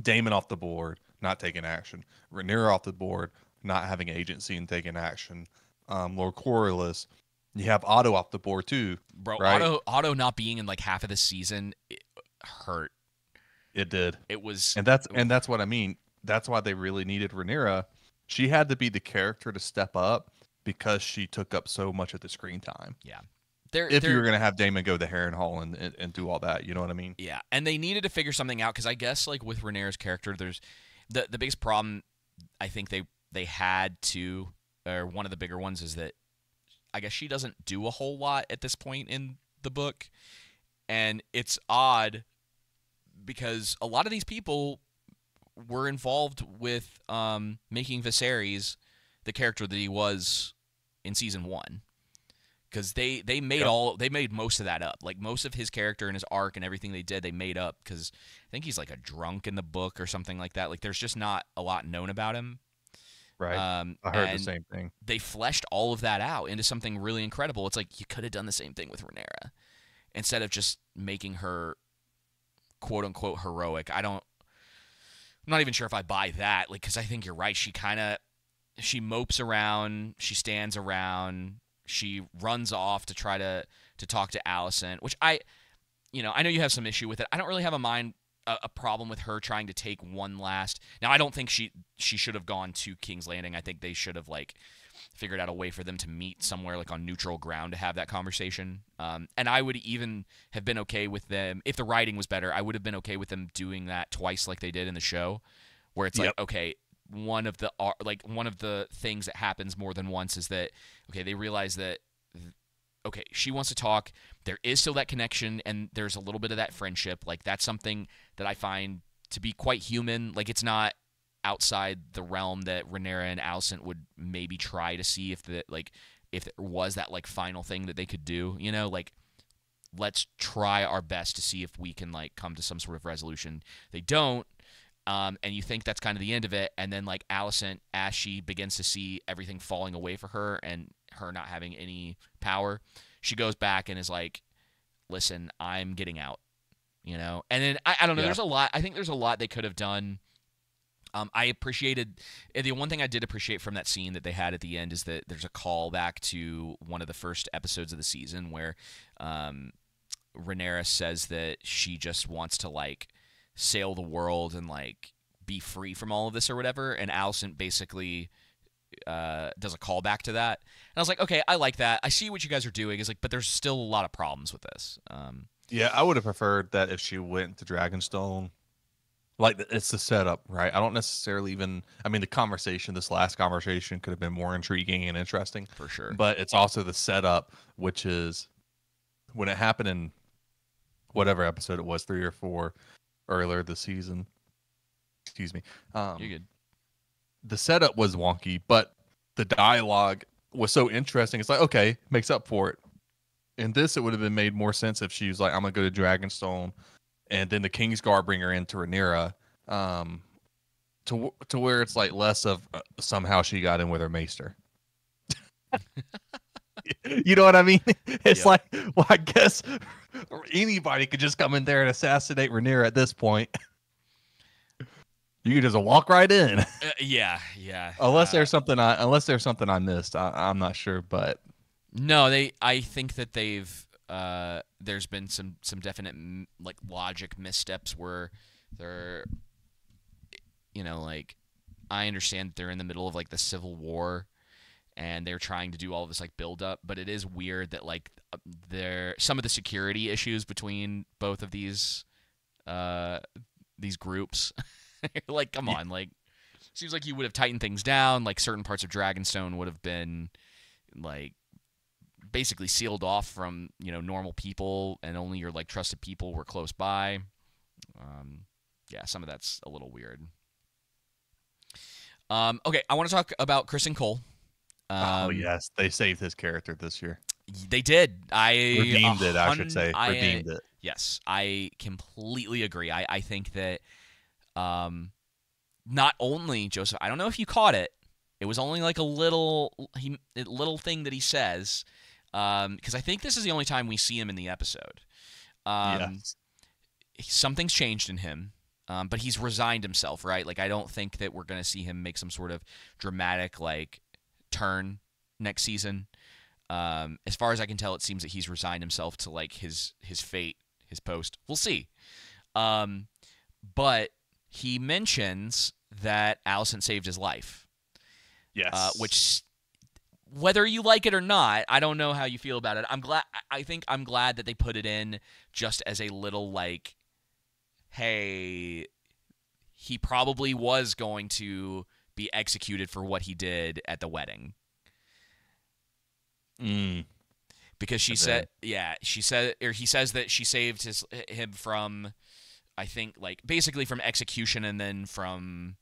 Daemon off the board, not taking action, Rhaenyra off the board, not having agency and taking action, Lord Corlys, you have Otto off the board too. Bro, right? Otto not being in like half of the season, it hurt. It did. It was, and that's what I mean. That's why they really needed Rhaenyra. She had to be the character to step up because she took up so much of the screen time. Yeah. If you were going to have Daemon go to Harrenhal and do all that, you know what I mean? Yeah, and they needed to figure something out because I guess like with Rhaenyra's character, there's the biggest problem I think they had to, or one of the bigger ones, is that I guess she doesn't do a whole lot at this point in the book, and it's odd because a lot of these people were involved with making Viserys the character that he was in season 1. Because they made most of that up. Like most of his character and his arc and everything they did, they made up. Because I think he's like a drunk in the book or something like that. Like there's just not a lot known about him. Right. I heard the same thing. They fleshed all of that out into something really incredible. It's like you could have done the same thing with Rhaenyra instead of just making her quote unquote heroic. I'm not even sure if I buy that. Like because I think you're right. She mopes around. She stands around. She runs off to try to talk to Alicent, which I know you have some issue with it. I don't really have a problem with her trying to take one last. Now, I don't think she should have gone to King's Landing. I think they should have like figured out a way for them to meet somewhere like on neutral ground to have that conversation. And I would even have been okay with them if the writing was better. I would have been okay with them doing that twice like they did in the show, where it's like, okay, one of the things that happens more than once is that they realize that she wants to talk, there is still that connection and there's a little bit of that friendship. Like that's something that I find to be quite human. Like it's not outside the realm that Rhaenyra and Alicent would maybe try to see if there was that like final thing that they could do, like let's try our best to see if we can like come to some sort of resolution. They don't. And you think that's kind of the end of it, and then like Alicent, as she begins to see everything falling away for her and her not having any power, she goes back and is like, "Listen, I'm getting out," And then I don't know. Yeah. There's a lot. I think there's a lot they could have done. I appreciated the one thing I did appreciate from that scene that they had at the end is that there's a call back to one of the first episodes of the season where Rhaenyra says that she just wants to like sail the world and like be free from all of this or whatever, and Alicent basically does a callback to that, and I was like, okay, I like that. I see what you guys are doing. Is like, but there's still a lot of problems with this. Yeah, I would have preferred that if she went to Dragonstone. Like it's the setup, right? I don't necessarily even. I mean, this last conversation could have been more intriguing and interesting for sure. But it's also the setup, which is when it happened in whatever episode it was, 3 or 4 earlier this season. Excuse me. You're good. The setup was wonky, but the dialogue was so interesting. It's like, okay, makes up for it. In this, it would have been made more sense if she was like, I'm going to go to Dragonstone, and then the Kingsguard bring her into Rhaenyra, to where it's like less of somehow she got in with her maester. You know what I mean? It's like, well, I guess anybody could just come in there and assassinate Rhaenyra at this point. You could just walk right in. Yeah. Unless there's something I missed. I'm not sure, but no, I think that they've there's been some definite like logic missteps where they're, you know, like, I understand that they're in the middle of like the Civil War and they're trying to do all this like build up, but it is weird that like some of the security issues between both of these groups. Like, come on, like, seems like you would have tightened things down. Like, certain parts of Dragonstone would have been like basically sealed off from, you know, normal people, and only your like trusted people were close by. Yeah, some of that's a little weird. Okay, I want to talk about Kristen Cole. Oh yes, they saved his character this year. They did. Redeemed it, I should say. Redeemed it. Yes, I completely agree. I think that not only Joseph, I don't know if you caught it. It was only like a little thing that he says, because I think this is the only time we see him in the episode. Yes. Something's changed in him, but he's resigned himself, right? Like, I don't think that we're going to see him make some sort of dramatic like turn next season. As far as I can tell, it seems that he's resigned himself to like his fate, his post. We'll see. But he mentions that Alicent saved his life. Yes. Which, whether you like it or not, I don't know how you feel about it. I'm glad that they put it in just as a little like, hey, he probably was going to be executed for what he did at the wedding. Because he said that she saved him from, I think, like, basically from execution and then from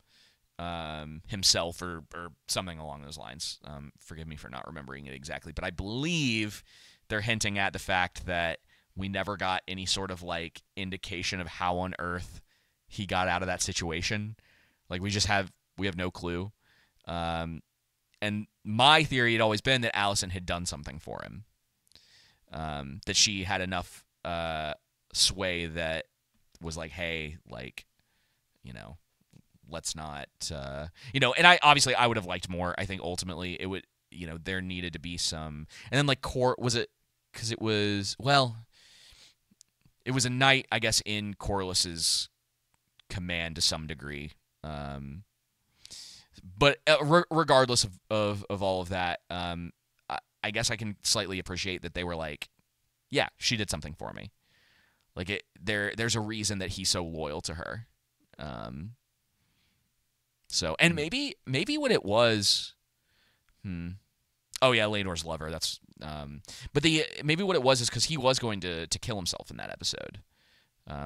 himself or something along those lines. Forgive me for not remembering it exactly, but I believe they're hinting at the fact that we never got any sort of like indication of how on earth he got out of that situation. Like, we have no clue. And my theory had always been that Alicent had done something for him. That she had enough sway that was like, hey, like, you know, let's not, and I would have liked more. I think ultimately it would, there needed to be some, and then like because it was a knight, I guess, in Corlys's command to some degree. But regardless of all of that, I guess I can slightly appreciate that they were like, yeah, she did something for me. Like, there's a reason that he's so loyal to her. So, and maybe what it was, oh yeah, Laenor's lover. That's but maybe what it was is because he was going to kill himself in that episode.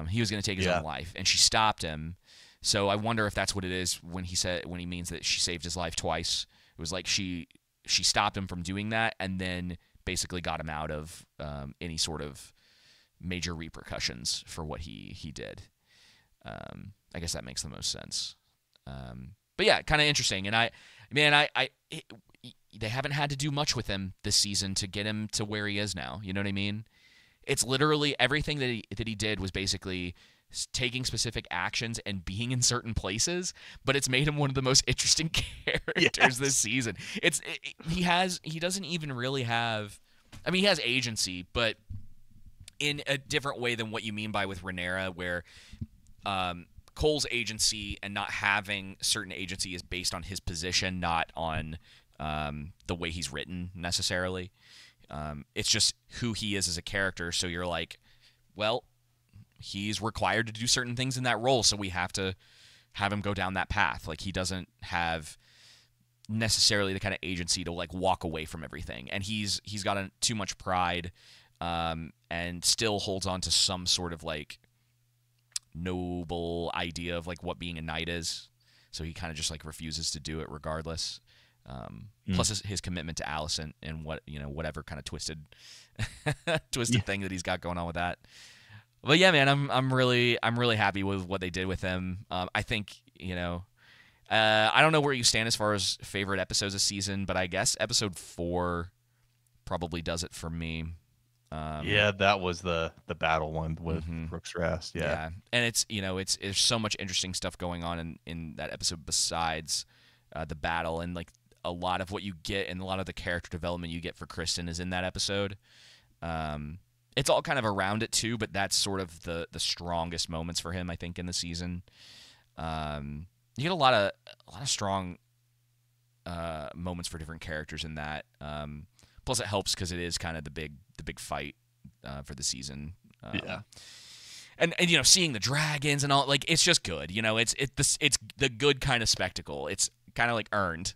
He was going to take his own life, and she stopped him. So I wonder if that's what it is when he means that she saved his life twice. It was like she stopped him from doing that, and then basically got him out of any sort of major repercussions for what he did. I guess that makes the most sense. But yeah, kind of interesting. And they haven't had to do much with him this season to get him to where he is now. You know what I mean? It's literally everything that he did was basically taking specific actions and being in certain places, but it's made him one of the most interesting characters this season. He doesn't even really have, I mean, he has agency, but in a different way than what you mean by with Rhaenyra, where Cole's agency and not having certain agency is based on his position, not on the way he's written necessarily. It's just who he is as a character. So you're like, well, he's required to do certain things in that role, so we have to have him go down that path. Like, he doesn't have necessarily the kind of agency to like walk away from everything, and he's got too much pride and still holds on to some sort of like noble idea of like what being a knight is. So he kind of just like refuses to do it regardless. Plus his commitment to Alicent and whatever kind of twisted thing that he's got going on with that. But yeah, man, I'm really happy with what they did with him. I think I don't know where you stand as far as favorite episodes this season, but I guess episode 4 probably does it for me. Yeah, that was the battle one with Rook's Rest. Yeah. And it's there's so much interesting stuff going on in that episode besides the battle, and like a lot of what you get and a lot of the character development you get for Kristen is in that episode. It's all kind of around it too, but that's sort of the strongest moments for him, I think, in the season. You get a lot of strong moments for different characters in that. Plus, it helps because it is kind of the big fight for the season. And seeing the dragons and all, like, it's just good. It's the good kind of spectacle. It's kind of like earned,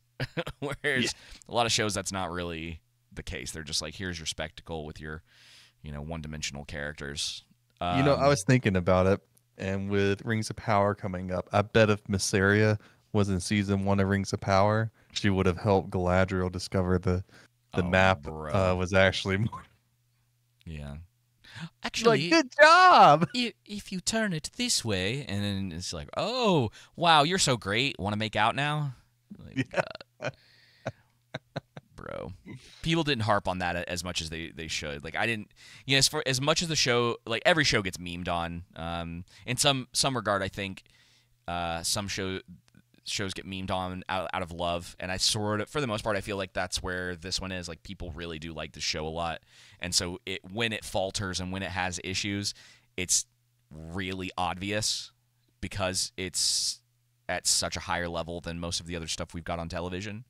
whereas a lot of shows that's not really the case. They're just like, here's your spectacle with your one-dimensional characters. I was thinking about it, and with Rings of Power coming up, I bet if Mysaria was in season 1 of Rings of Power, she would have helped Galadriel discover the map was actually more. Yeah. Actually, like, good job. If you turn it this way, and then it's like, oh, wow, you're so great. Want to make out now? Like, bro, people didn't harp on that as much as they should. Like, I didn't. As much as the show, like every show gets memed on. In some regard, I think some shows get memed on out of love, and I sort of, for the most part, I feel like that's where this one is. Like, people really do like the show a lot, and so when it falters and when it has issues, it's really obvious because it's at such a higher level than most of the other stuff we've got on television.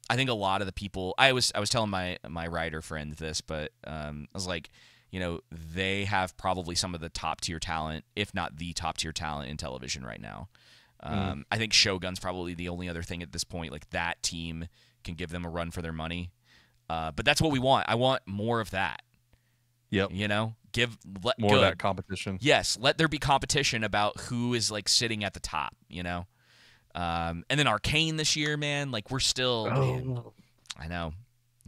I think a lot of the people, I was telling my writer friend this, but I was like, they have probably some of the top tier talent, if not the top tier talent in television right now. I think Shogun's probably the only other thing at this point. Like, that team can give them a run for their money. But that's what we want. I want more of that. Yep. Let more of that competition. Yes, let there be competition about who is like sitting at the top. And then Arcane this year, man. Like, we're still. Man, I know.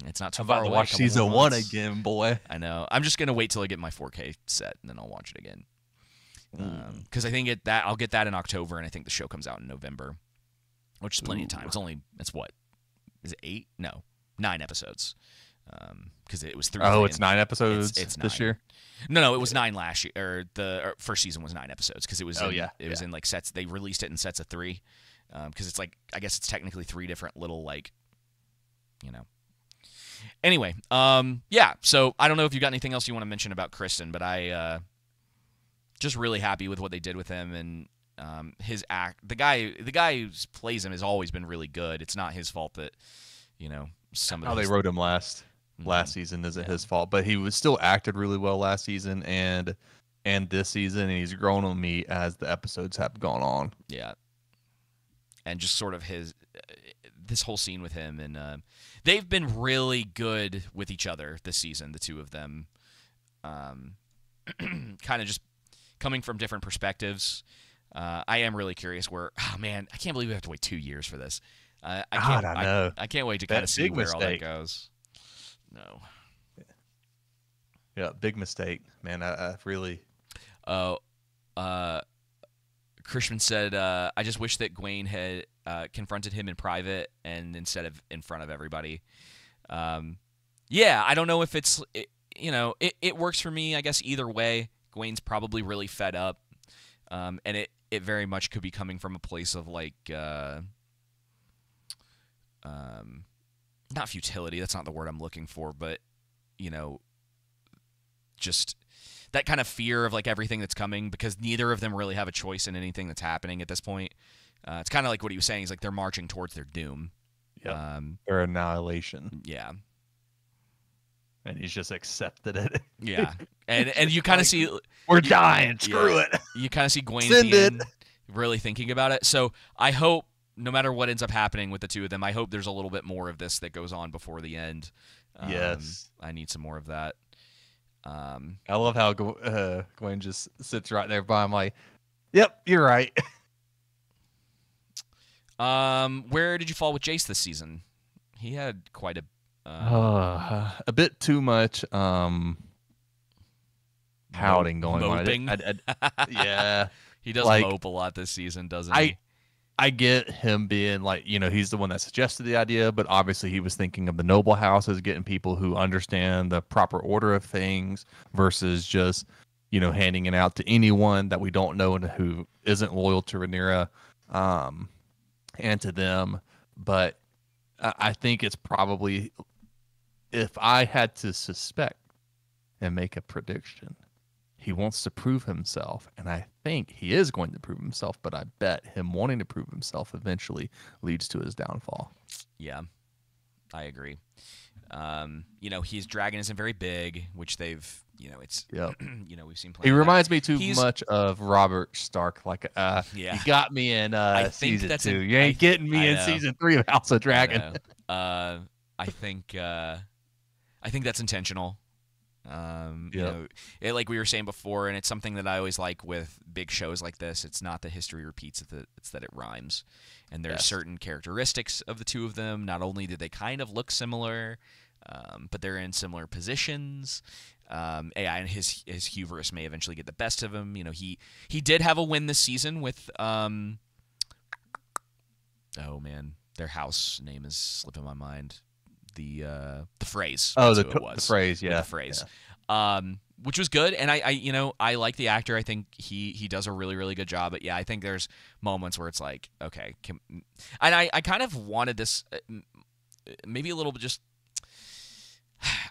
It's not too far away. I'm about to watch season 1 again, boy. I know. I'm just gonna wait till I get my 4K set, and then I'll watch it again. Because I think I'll get that in October, and I think the show comes out in November, which is plenty of time. It's what? Is it 8? No, 9 episodes. Because it was 3. Oh, it's 9 episodes it's 9. this year? No, it was 9 last year. Or the first season was 9 episodes because it was. It was in like sets. They released it in sets of 3. Because it's like, I guess it's technically 3 different little like. Anyway, yeah. So I don't know if you got anything else you want to mention about Kristen, but I. Just really happy with what they did with him, and his act. The guy who plays him has always been really good. It's not his fault that some of how they wrote him last season isn't his fault, but he was still acted really well last season and this season, and he's grown on me as the episodes have gone on. Yeah, and just sort of this whole scene with him, and they've been really good with each other this season. The two of them, kind of just. Coming from different perspectives, I am really curious where. Oh man, I can't believe we have to wait 2 years for this. I know. I can't wait to kind of see where all that goes. No. Yeah, big mistake, man. I really. Christian said, "I just wish that Gwaine had confronted him in private and instead of in front of everybody." Yeah, I don't know if it works for me. I guess either way. Gwaine's probably really fed up, and it very much could be coming from a place of like, not futility. That's not the word I'm looking for, but just that kind of fear of like everything that's coming because neither of them really have a choice in anything that's happening at this point. It's kind of like what he was saying. He's like they're marching towards their doom, their annihilation. Yeah. And he's just accepted it. Yeah. And you kind of see... We're dying. Screw it. You kind of see Gwaine really thinking about it. So I hope, no matter what ends up happening with the two of them, I hope there's a little bit more of this that goes on before the end. Yes. I need some more of that. I love how Gwen just sits right there by him like, yep, you're right. Where did you fall with Jace this season? He had quite A bit too much pouting going moping. on. Yeah. He does like, mope a lot this season, doesn't he? I get him being like, he's the one that suggested the idea, but obviously he was thinking of the noble houses, getting people who understand the proper order of things versus just, handing it out to anyone that we don't know and who isn't loyal to Rhaenyra, and to them. But I think it's probably, if I had to suspect and make a prediction, he wants to prove himself, and I think he is going to prove himself, but I bet him wanting to prove himself eventually leads to his downfall. Yeah, I agree. His dragon isn't very big, which they've, it's, Yep. we've seen plenty He of that. reminds me too much of Robert Stark. Like, Yeah. you got me in season 2. You ain't getting me in know. season 3 of House of Dragon. I think that's intentional. Like we were saying before, and it's something that I always like with big shows like this. It's not that history repeats; it's that it rhymes. And there's certain characteristics of the two of them. Not only do they kind of look similar, but they're in similar positions. And his hubris may eventually get the best of him. He did have a win this season with oh man, their house name is slipping my mind. The phrase. Oh, the phrase, yeah. The phrase. Yeah. Which was good, and I like the actor. I think he does a really, really good job. But yeah, I think there's moments where it's like, okay, and I kind of wanted this, maybe a little bit just,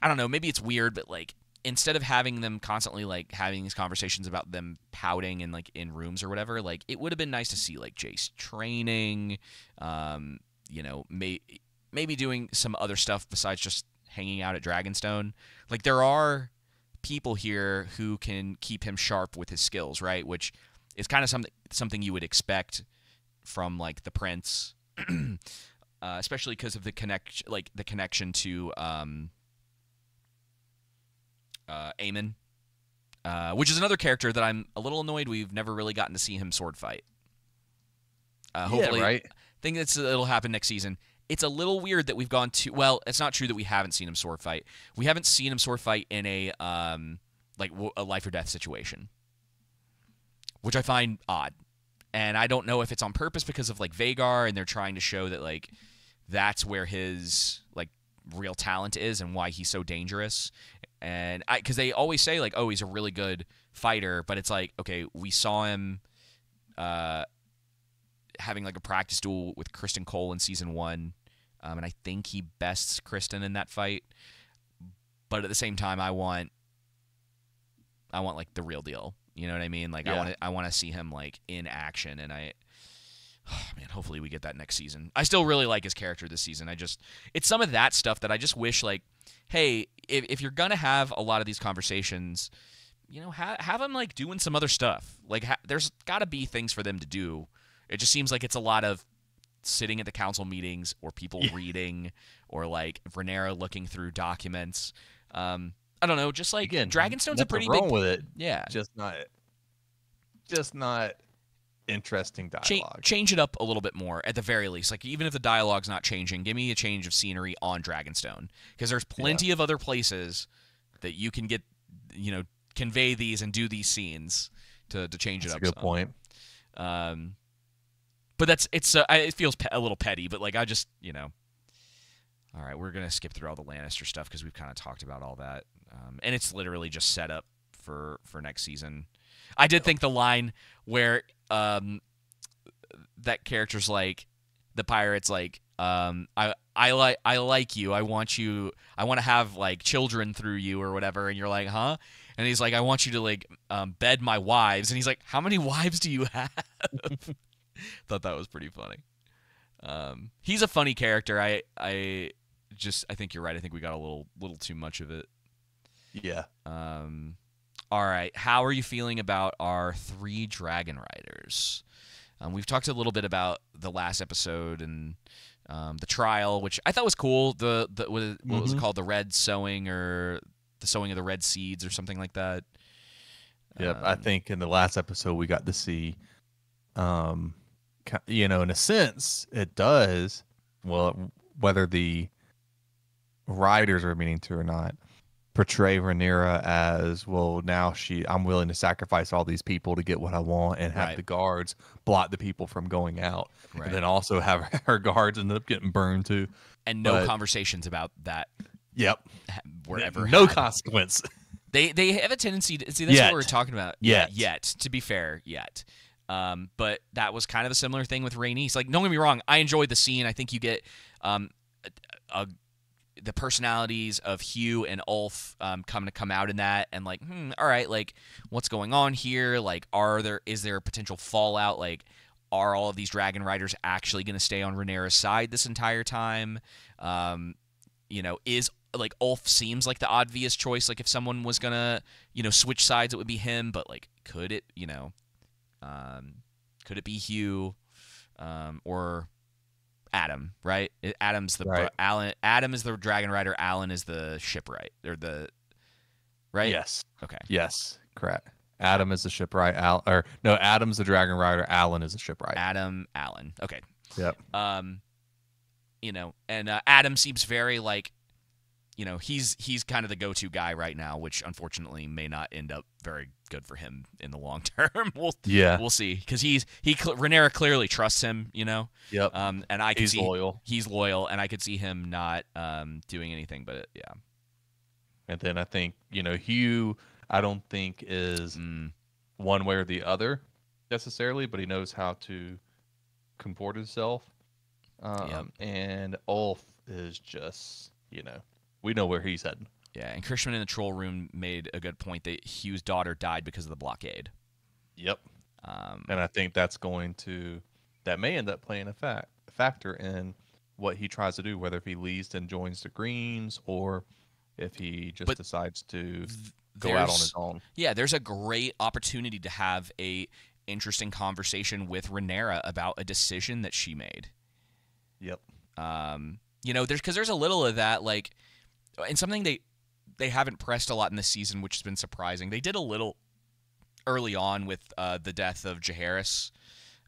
I don't know, maybe it's weird, but like instead of having them constantly like having these conversations about them pouting and like in rooms or whatever, like it would have been nice to see like Jace training, maybe doing some other stuff besides just hanging out at Dragonstone. Like there are people here who can keep him sharp with his skills, right? Which is kind of something you would expect from like the prince, especially because of the connection to Aemon, which is another character that I'm a little annoyed we've never really gotten to see him sword fight. Hopefully, right. I think it'll happen next season. It's a little weird that we've gone to. Well, it's not true that we haven't seen him sword fight. We haven't seen him sword fight in a a life or death situation, which I find odd. And I don't know if it's on purpose because of like Vhagar, and they're trying to show that like that's where his like real talent is and why he's so dangerous. And because they always say like, oh, he's a really good fighter, but it's like, okay, we saw him having like a practice duel with Kristen Cole in season 1, and I think he bests Kristen in that fight. But at the same time, I want like the real deal. You know what I mean? Like yeah. I want to see him like in action, and hopefully we get that next season. I still really like his character this season. It's some of that stuff that I just wish like, hey, if you're gonna have a lot of these conversations, have him like doing some other stuff. Like there's got to be things for them to do. It just seems like it's a lot of sitting at the council meetings or people reading or like Rhaenyra looking through documents. I don't know, just like again, Dragonstone's a pretty wrong big with it. Yeah. Just not interesting dialogue. Change it up a little bit more at the very least. Like even if the dialogue's not changing, give me a change of scenery on Dragonstone, because there's plenty of other places that you can get, convey these and do these scenes to change it up. That's a good point. But it feels a little petty, but like I just, all right, we're gonna skip through all the Lannister stuff because we've kind of talked about all that, and it's literally just set up for next season. I did think the line where that character's like, the pirate's like, I like you, I want to have like children through you or whatever, and you're like, huh? And he's like, I want you to like bed my wives, and he's like, how many wives do you have? Thought that was pretty funny. He's a funny character. I think you're right. I think we got a little too much of it. Yeah. All right. How are you feeling about our 3 dragon riders? We've talked a little bit about the last episode and the trial, which I thought was cool. What was it called? The red sewing or the sowing of the red seeds or something like that. Yep. I think in the last episode we got to see, in a sense, it does. Well, whether the writers are meaning to or not, portray Rhaenyra as, well, now I'm willing to sacrifice all these people to get what I want, and have the guards block the people from going out, and then also have her guards end up getting burned too, and no conversations about that. Yep, wherever no consequence. They have a tendency to see, that's what we were talking about. Yet, to be fair, but that was kind of a similar thing with Rhaenys. Like, don't get me wrong, I enjoyed the scene. I think you get the personalities of Hugh and Ulf come out in that, and like, all right, like, what's going on here? Like, is there a potential fallout? Like, are all of these dragon riders actually going to stay on Rhaenyra's side this entire time? Is, like, Ulf seems like the obvious choice. Like, if someone was gonna, switch sides, it would be him. But like, could it be Hugh, or Adam? Right? Adam's the Alan. Adam is the dragon rider. Alan is the shipwright, or the right. Yes. Okay. Yes. Correct. Adam is the shipwright. Adam's the dragon rider. Alan is the shipwright. Alan. Okay. Yep. And Adam seems very like, he's kind of the go-to guy right now, which unfortunately may not end up very good for him in the long term. We'll see, because Rhaenyra clearly trusts him, Yep. And I can see loyal. He's loyal, and I could see him not doing anything but it. Yeah. And then I think Hugh, I don't think is one way or the other necessarily, but he knows how to comport himself. And Ulf is just, we know where he's heading. Yeah, and Christian in the troll room made a good point that Hugh's daughter died because of the blockade. Yep. And I think that may end up playing a factor in what he tries to do, whether if he leaves and joins the Greens, or if he just decides to go out on his own. Yeah, there's a great opportunity to have a interesting conversation with Rhaenyra about a decision that she made. Yep. There's a little of that, like, and something they haven't pressed a lot in this season, which has been surprising. They did a little early on with the death of Jaehaerys,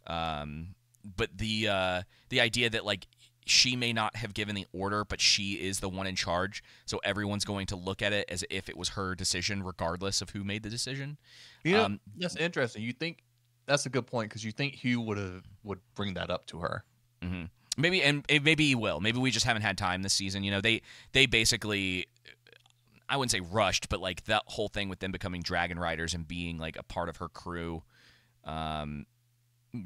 but the idea that, like, she may not have given the order, but she is the one in charge, so everyone's going to look at it as if it was her decision, regardless of who made the decision. That's interesting. You think that's a good point, because you think Hugh would bring that up to her. Mm-hmm. Maybe he will. Maybe we just haven't had time this season. They basically, I wouldn't say rushed, but like that whole thing with them becoming dragon riders and being like a part of her crew,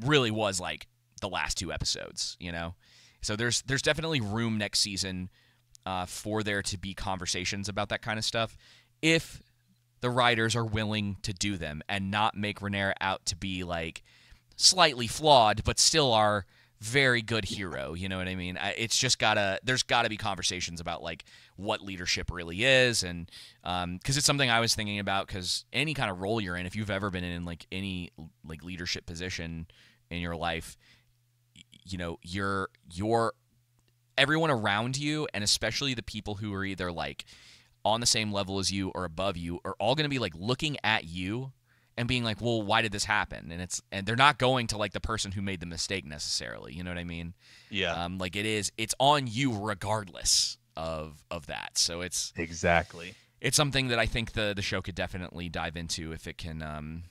really was like the last 2 episodes. So there's definitely room next season for there to be conversations about that kind of stuff, if the writers are willing to do them and not make Rhaenyra out to be like slightly flawed, but still our very good hero. You know what I mean? It's just there's gotta be conversations about like what leadership really is, and because it's something I was thinking about, because any kind of role you're in, if you've ever been in like any like leadership position in your life, you're everyone around you, and especially the people who are either like on the same level as you or above you, are all going to be like looking at you and being like, well, why did this happen? And they're not going to like the person who made the mistake necessarily. You know what I mean? Yeah. Like it's on you regardless of that. So it's something that I think the show could definitely dive into if it can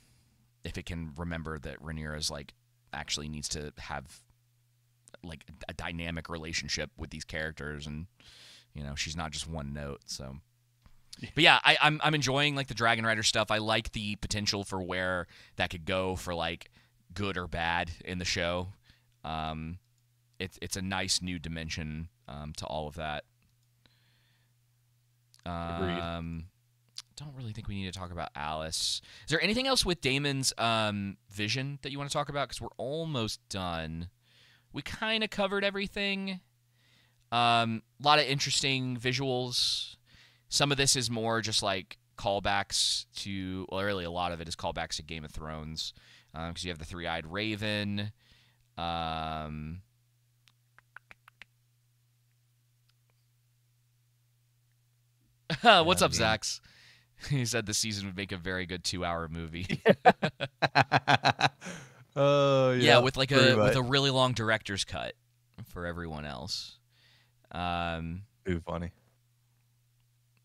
remember that Rhaenyra's like actually needs to have like a dynamic relationship with these characters, and she's not just one note. So. But yeah, I'm enjoying like the Dragon Rider stuff. I like the potential for where that could go for like good or bad in the show. It's a nice new dimension to all of that. Agreed. Don't really think we need to talk about Alice. Is there anything else with Daemon's vision that you want to talk about? Because we're almost done. We kind of covered everything. A lot of interesting visuals. Some of this is more just like callbacks to, well, really a lot of it is callbacks to Game of Thrones, because you have the three-eyed raven. What's I up, mean, Zax? He said the season would make a very good 2-hour movie. oh Yeah, yeah, with like pretty with much. a really long director's cut for everyone else. Um, Too funny.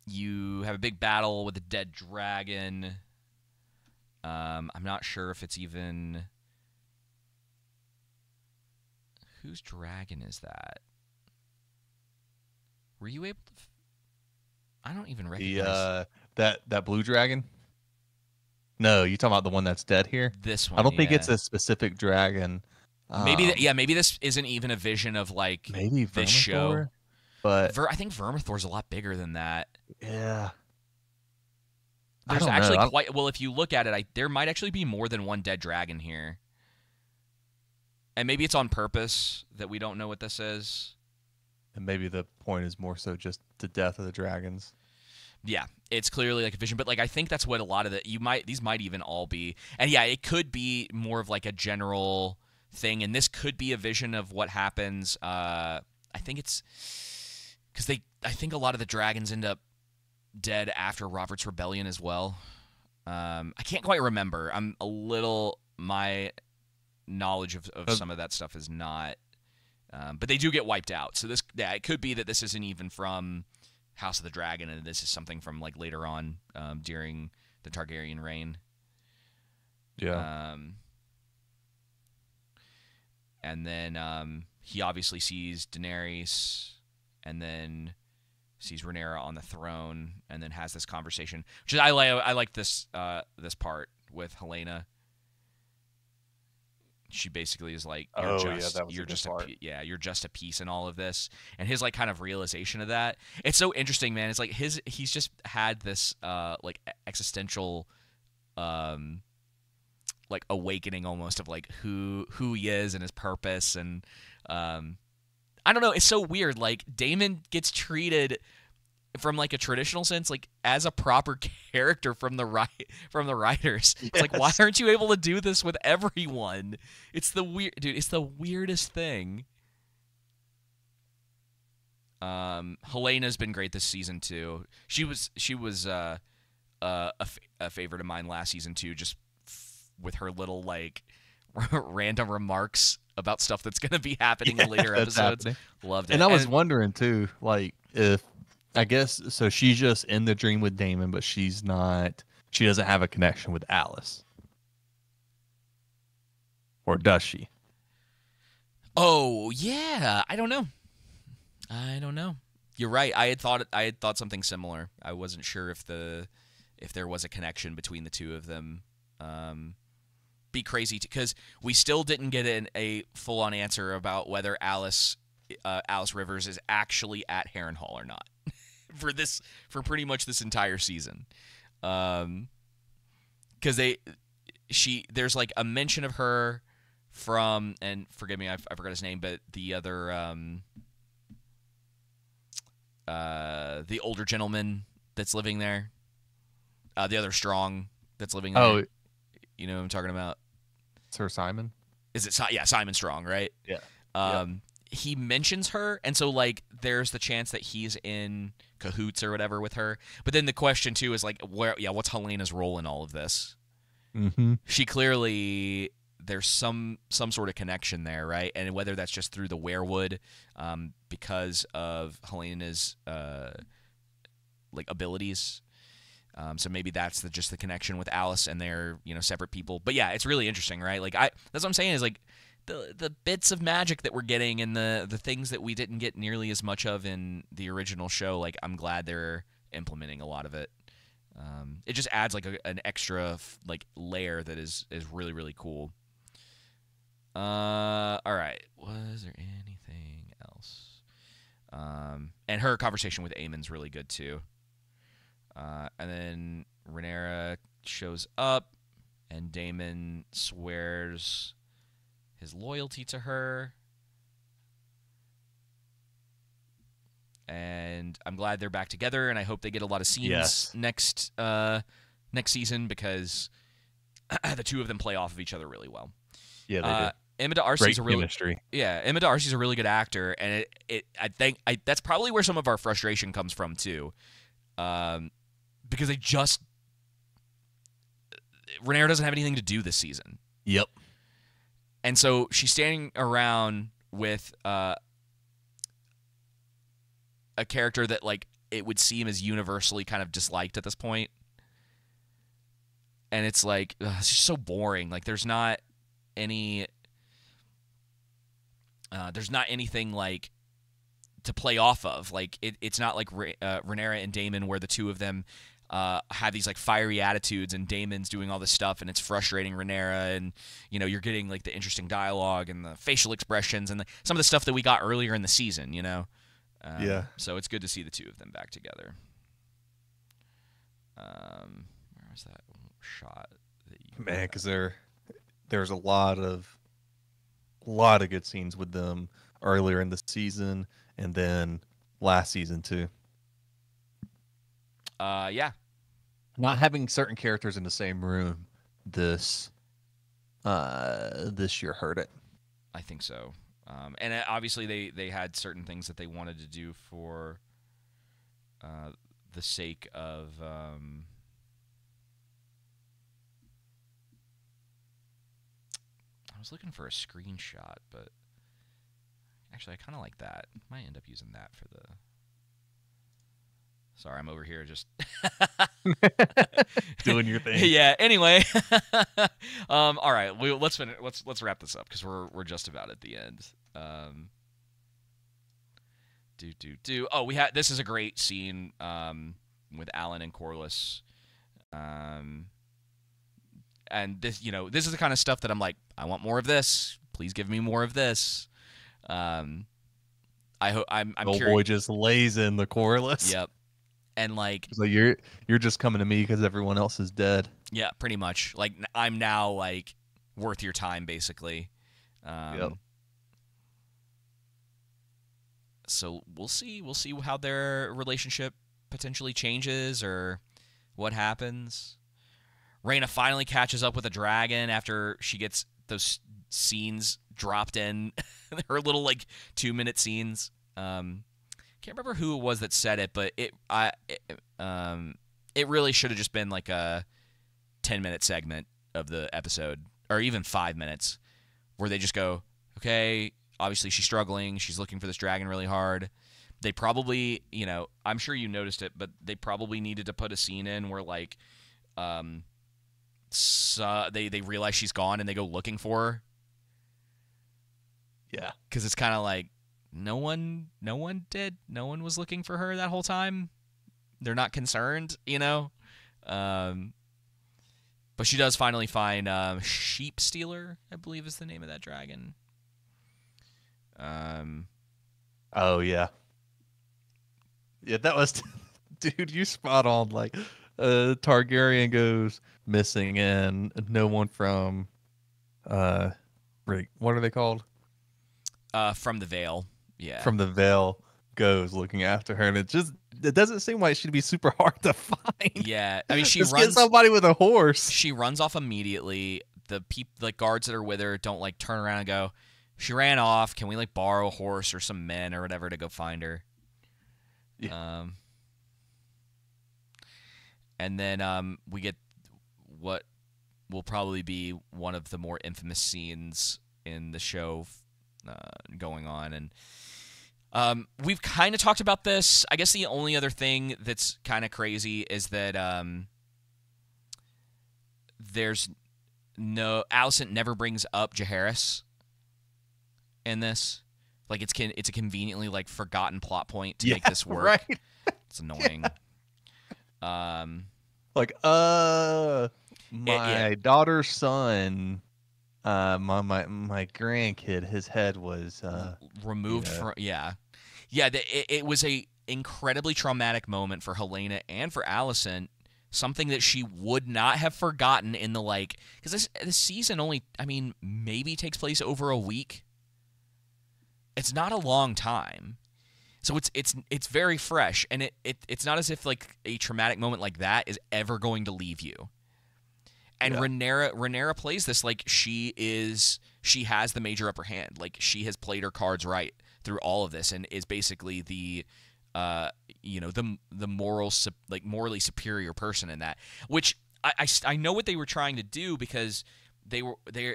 you have a big battle with a dead dragon. I'm not sure if it's even whose dragon is that. Were you able to? I don't even The recognize that blue dragon. No, you talking about the one that's dead here? this I one. don't think Yeah, it's a specific dragon. maybe. Yeah, maybe this isn't even a vision of like Maybe this show. Vermithor, but I think Vermithor's a lot bigger than that. yeah, I There's don't know. actually quite well. If you look at it, there might actually be more than one dead dragon here, and maybe it's on purpose that we don't know what this is. And maybe the point is more so just the death of the dragons. Yeah, it's clearly like a vision, but like I think that's what a lot of these might even all be, and yeah, it could be more of like a general thing, and this could be a vision of what happens. I think it's because I think a lot of the dragons end up dead after Robert's Rebellion as well. I can't quite remember. My knowledge of some of that stuff is not, but they do get wiped out. So it could be that this isn't even from House of the Dragon, and this is something from like later on during the Targaryen reign. Yeah. And then he obviously sees Daenerys, and then sees Rhaenyra on the throne, and then has this conversation. Which is, I like this this part with Helena. She basically is like, That was a you're good just part. you're just a piece in all of this, and his like kind of realization of that. It's so interesting, man. It's like he's just had this like existential like awakening almost of like who he is and his purpose, and I don't know. It's so weird. Like Daemon gets treated from like a traditional sense, like as a proper character from the writers. It's like, why aren't you able to do this with everyone? It's the It's the weirdest thing. Helena's been great this season too. She was a favorite of mine last season too, just with her little like random remarks about stuff that's going to be happening in later episodes. Happening. Loved it. And I was wondering too, like if I guess so she's just in the dream with Daemon, but she doesn't have a connection with Alice. Or does she? Oh, yeah. I don't know. You're right. I had thought something similar. I wasn't sure if there was a connection between the two of them. Be crazy because we still didn't get a full-on answer about whether Alice Rivers is actually at Harrenhal or not for pretty much this entire season, because there's like a mention of her from, and forgive me, I forgot his name, but the other the older gentleman that's living there, the other strong that's living there. Oh, you know what I'm talking about? Sir Simon? Is it Simon Strong, right? Yeah. He mentions her, and so like there's the chance that he's in cahoots or whatever with her. But then the question too is like, what's Helena's role in all of this? Mm-hmm. She clearly, there's some sort of connection there, right? And whether that's just through the werewood, because of Helena's like abilities. So maybe that's just the connection with Alice, and they're separate people. But yeah, it's really interesting, right? Like that's what I'm saying is like the bits of magic that we're getting, and the things that we didn't get nearly as much of in the original show. Like I'm glad they're implementing a lot of it. It just adds like an extra like layer that is really, really cool. All right, was there anything else? And her conversation with Aemon's really good too. And then Rhaenyra shows up, and Daemon swears his loyalty to her. And I'm glad they're back together, and I hope they get a lot of scenes next season, because the two of them play off of each other really well. Yeah, they do. Emma D'Arcy's chemistry. Emma D'Arcy's a really good actor, and I think that's probably where some of our frustration comes from too. because Rhaenyra doesn't have anything to do this season. Yep. And so she's standing around with a character that, like, it would seem is universally kind of disliked at this point. And it's like, it's just so boring. Like, there's not anything like to play off of. Like, it's not like Rhaenyra and Daemon, where the two of them have these like fiery attitudes, and Daemon's doing all this stuff, and it's frustrating Rhaenyra, and you're getting like the interesting dialogue and the facial expressions and some of the stuff that we got earlier in the season. Yeah. So it's good to see the two of them back together. Where was that shot? Man, because there's a lot of good scenes with them earlier in the season, and then last season too. Yeah. Not having certain characters in the same room this year hurt it. I think so. And obviously they had certain things that they wanted to do for the sake of I was looking for a screenshot, but actually I kind of like that. Might end up using that for the... Sorry, I'm over here just doing your thing. Yeah. Anyway, all right. Let's finish. Let's wrap this up because we're just about at the end. Oh, this is a great scene with Alan and Corlys. And this is the kind of stuff that I'm like, I want more of this. Please give me more of this. I'm Old boy just lays in the Corlys. Yep. And like, so you're just coming to me because everyone else is dead. Yeah, pretty much. Like, I'm now like worth your time, basically. Yep. So we'll see how their relationship potentially changes or what happens. Rhaena finally catches up with a dragon after she gets those scenes dropped in, her little like 2-minute scenes. Can't remember who it was that said it, but it really should have just been like a 10-minute segment of the episode, or even 5 minutes, where they just go, okay, obviously she's struggling, she's looking for this dragon really hard. They probably, I'm sure you noticed it, but they probably needed to put a scene in where like, they realize she's gone and they go looking for her. Yeah, because it's kind of like, no one did. No one was looking for her that whole time. They're not concerned, But she does finally find Sheep Stealer, I believe is the name of that dragon. Oh yeah. Yeah, that was dude, you spot on. Like Targaryen goes missing and no one from what are they called? From the Vale. Yeah. From the Vale goes looking after her, and it doesn't seem like she'd be super hard to find. Yeah. I mean, Just get somebody with a horse. She runs off immediately. The guards that are with her don't like turn around and go, she ran off. Can we like borrow a horse or some men or whatever to go find her? Yeah. And then we get what will probably be one of the more infamous scenes in the show going on. And we've kind of talked about this. I guess the only other thing that's kind of crazy is that Alicent never brings up Jaehaerys in this. Like, it's a conveniently like forgotten plot point to make this work. Right. It's annoying. Like, my daughter's son, my grandkid, his head was removed from. It was a incredibly traumatic moment for Helena and for Alicent. Something that she would not have forgotten in the because this season only, maybe takes place over a week. It's not a long time. So it's very fresh, and it's not as if like a traumatic moment like that is ever going to leave you. And Rhaenyra plays this like she has the major upper hand. Like, she has played her cards right through all of this and is basically the the morally superior person in that, which I know what they were trying to do, because they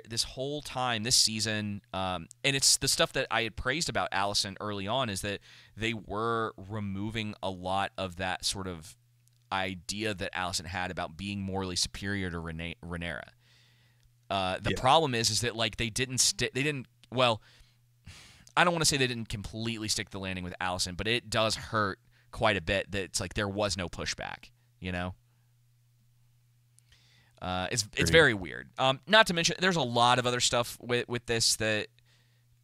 this whole time this season, and it's the stuff that I had praised about Alicent early on, is that they were removing a lot of that sort of idea that Alicent had about being morally superior to Rhaenyra. The problem is that like they didn't well, I don't want to say they didn't completely stick the landing with Alicent, but it does hurt quite a bit that it's like there was no pushback, you know? It's very weird. Not to mention, there's a lot of other stuff with this that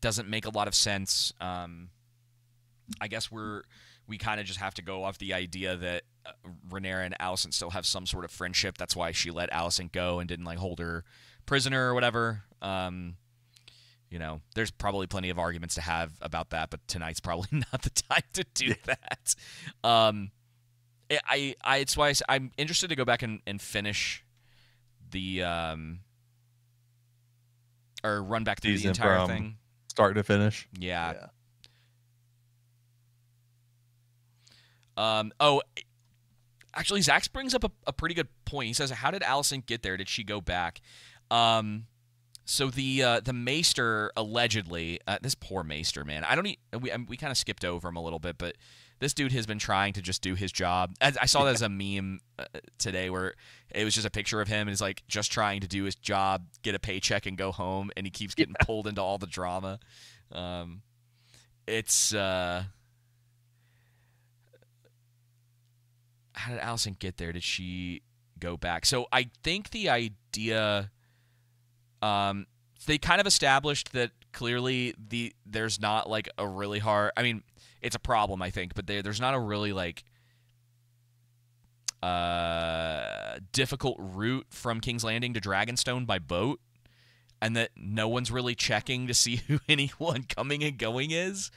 doesn't make a lot of sense. I guess we kind of just have to go off the idea that Rhaenyra and Alicent still have some sort of friendship. That's why she let Alicent go and didn't like hold her prisoner or whatever. There's probably plenty of arguments to have about that, but tonight's probably not the time to do that. It's why I'm interested to go back and finish the or run back through the entire thing, start to finish. Yeah. Actually, Zach brings up a pretty good point. He says, "How did Alicent get there? Did she go back?" So the Maester allegedly, this poor Maester, man. We kind of skipped over him a little bit, but this dude has been trying to just do his job. I saw that as a meme today, where it was just a picture of him and he's like just trying to do his job, get a paycheck, and go home, and he keeps getting pulled into all the drama. It's how did Alicent get there? Did she go back? So I think the idea, they kind of established that clearly there's not like a really hard. I mean, it's a problem, I think, but there's not a really like difficult route from King's Landing to Dragonstone by boat, and that no one's really checking to see who anyone coming and going is,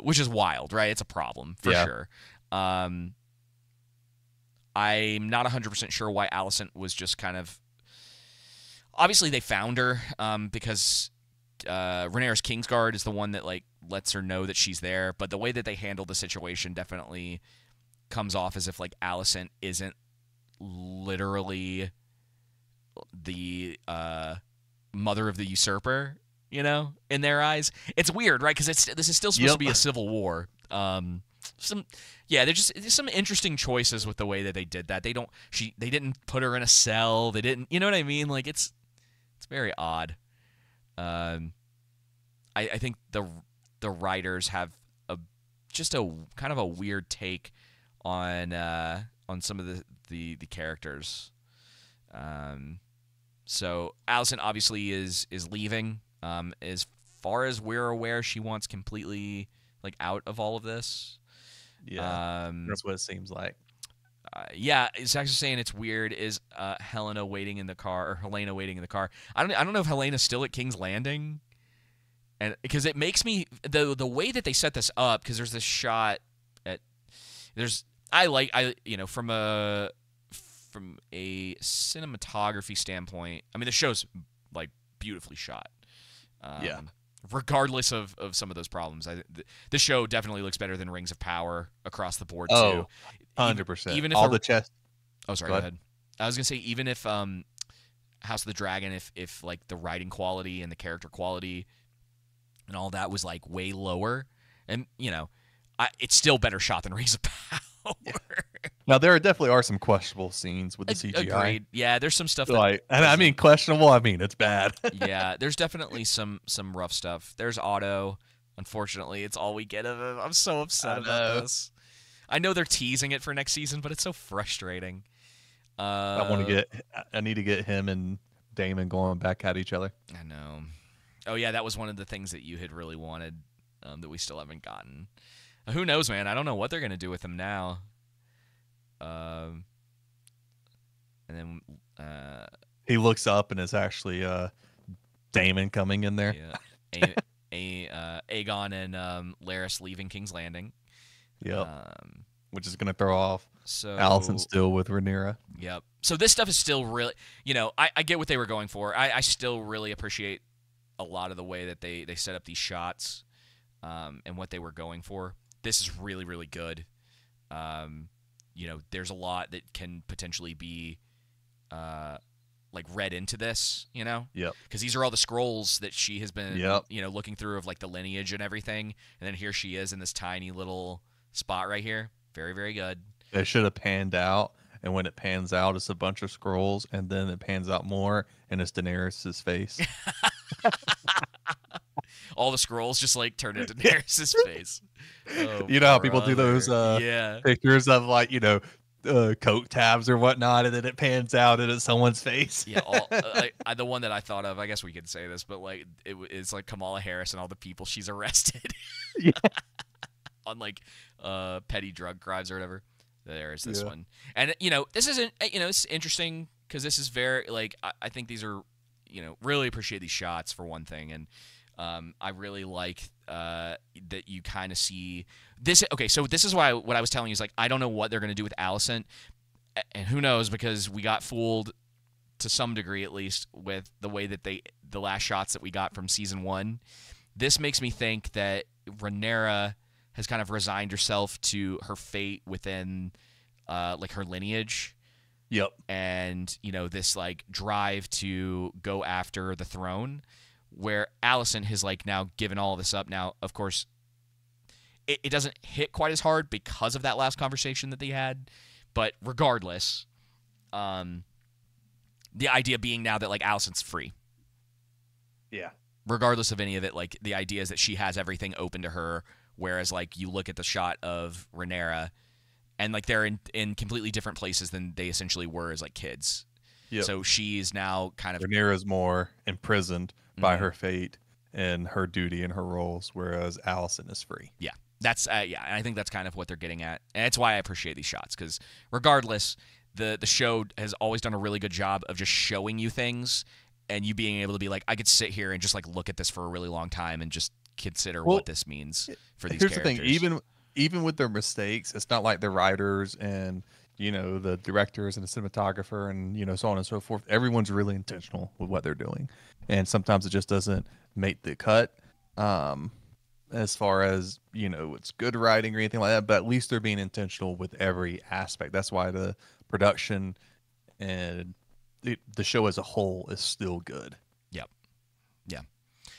which is wild, right? It's a problem for sure. I'm not 100% sure why Alicent was just kind of. Obviously, they found her because Rhaenyra's Kingsguard is the one that like lets her know that she's there. But the way that they handled the situation definitely comes off as if like Alicent isn't literally the mother of the usurper, in their eyes. It's weird, right? Because this is still supposed to be a civil war. There's some interesting choices with the way that they did that. They didn't put her in a cell. They didn't, you know what I mean? Like it's very odd. I think the writers have just a kind of a weird take on some of the characters. So Alicent obviously is leaving. As far as we're aware, she wants completely like out of all of this. Yeah, that's what it seems like. It's actually saying it's weird. Is Helena waiting in the car? I don't know if Helena's still at King's Landing, and because it makes me the way that they set this up. Because there's this shot from a cinematography standpoint. I mean, the show's like beautifully shot. Regardless of some of those problems, the show definitely looks better than Rings of Power across the board too. 100%. Even if all the chest. Oh, sorry. Go ahead. I was gonna say even if House of the Dragon, if like the writing quality and the character quality and all that was like way lower, and it's still better shot than Rings of Power. Yeah. Now there definitely are some questionable scenes with the CGI. Agreed. Yeah, there's some stuff and I mean questionable. I mean it's bad. Yeah, there's definitely some rough stuff. There's Otto. Unfortunately, it's all we get of him. I'm so upset about this. I know they're teasing it for next season, but it's so frustrating. I need to get him and Daemon going back at each other. I know. Oh yeah, that was one of the things that you had really wanted that we still haven't gotten. Who knows, man? I don't know what they're gonna do with him now. And then he looks up and it's actually Daemon coming in there. Yeah, Aegon and Larys leaving King's Landing. Yep. Which is gonna throw off. So Alicent still with Rhaenyra. Yep. So this stuff is still really, I get what they were going for. I still really appreciate a lot of the way that they set up these shots, and what they were going for. this is really, really good. There's a lot that can potentially be like read into this, Yep. because these are all the scrolls that she has been, Yep. looking through of like the lineage and everything, and then here she is in this tiny little spot right here. Very, very good. It should have panned out, and when it pans out, it's a bunch of scrolls, and then it pans out more, and it's Daenerys' face. All the scrolls just like turn into Daenerys' face. Oh, you know how people do brother. those Yeah. pictures of like coat tabs or whatnot, and then it pans out and it's someone's face. Yeah, the one that I thought of, I guess we could say this, but like it's like Kamala Harris and all the people she's arrested Yeah. on like petty drug crimes or whatever. There's this Yeah. one, and this isn't it's interesting because this is very like I think these are really appreciate these shots for one thing, and I really like that you kind of see this. Okay, so this is why what I was telling you is like I don't know what they're gonna do with Alicent, and who knows, because we got fooled to some degree at least with the way that the last shots that we got from season 1. This makes me think that Rhaenyra has kind of resigned herself to her fate within like her lineage. Yep. And this like drive to go after the throne, where Alicent has like now given all of this up. Now, of course, it doesn't hit quite as hard because of that last conversation that they had, but regardless, the idea being now that like Alicent's free. Yeah. Regardless of any of it, like the idea is that she has everything open to her, whereas like you look at the shot of Rhaenyra, and like they're in completely different places than they essentially were as like kids. Yep. So she's now kind of Rhaenyra's more imprisoned by her fate and her duty and her roles, whereas Alicent is free. Yeah, that's and I think that's kind of what they're getting at, and that's why I appreciate these shots, because regardless, the show has always done a really good job of just showing you things, and you being able to be like, I could sit here and just like look at this for a really long time and just consider what this means for these characters. Here's the thing, even with their mistakes, it's not like the writers and the directors and the cinematographer and so on and so forth. Everyone's really intentional with what they're doing, and sometimes it just doesn't make the cut. As far as it's good writing or anything like that, but at least they're being intentional with every aspect. That's why the production and the show as a whole is still good. Yep.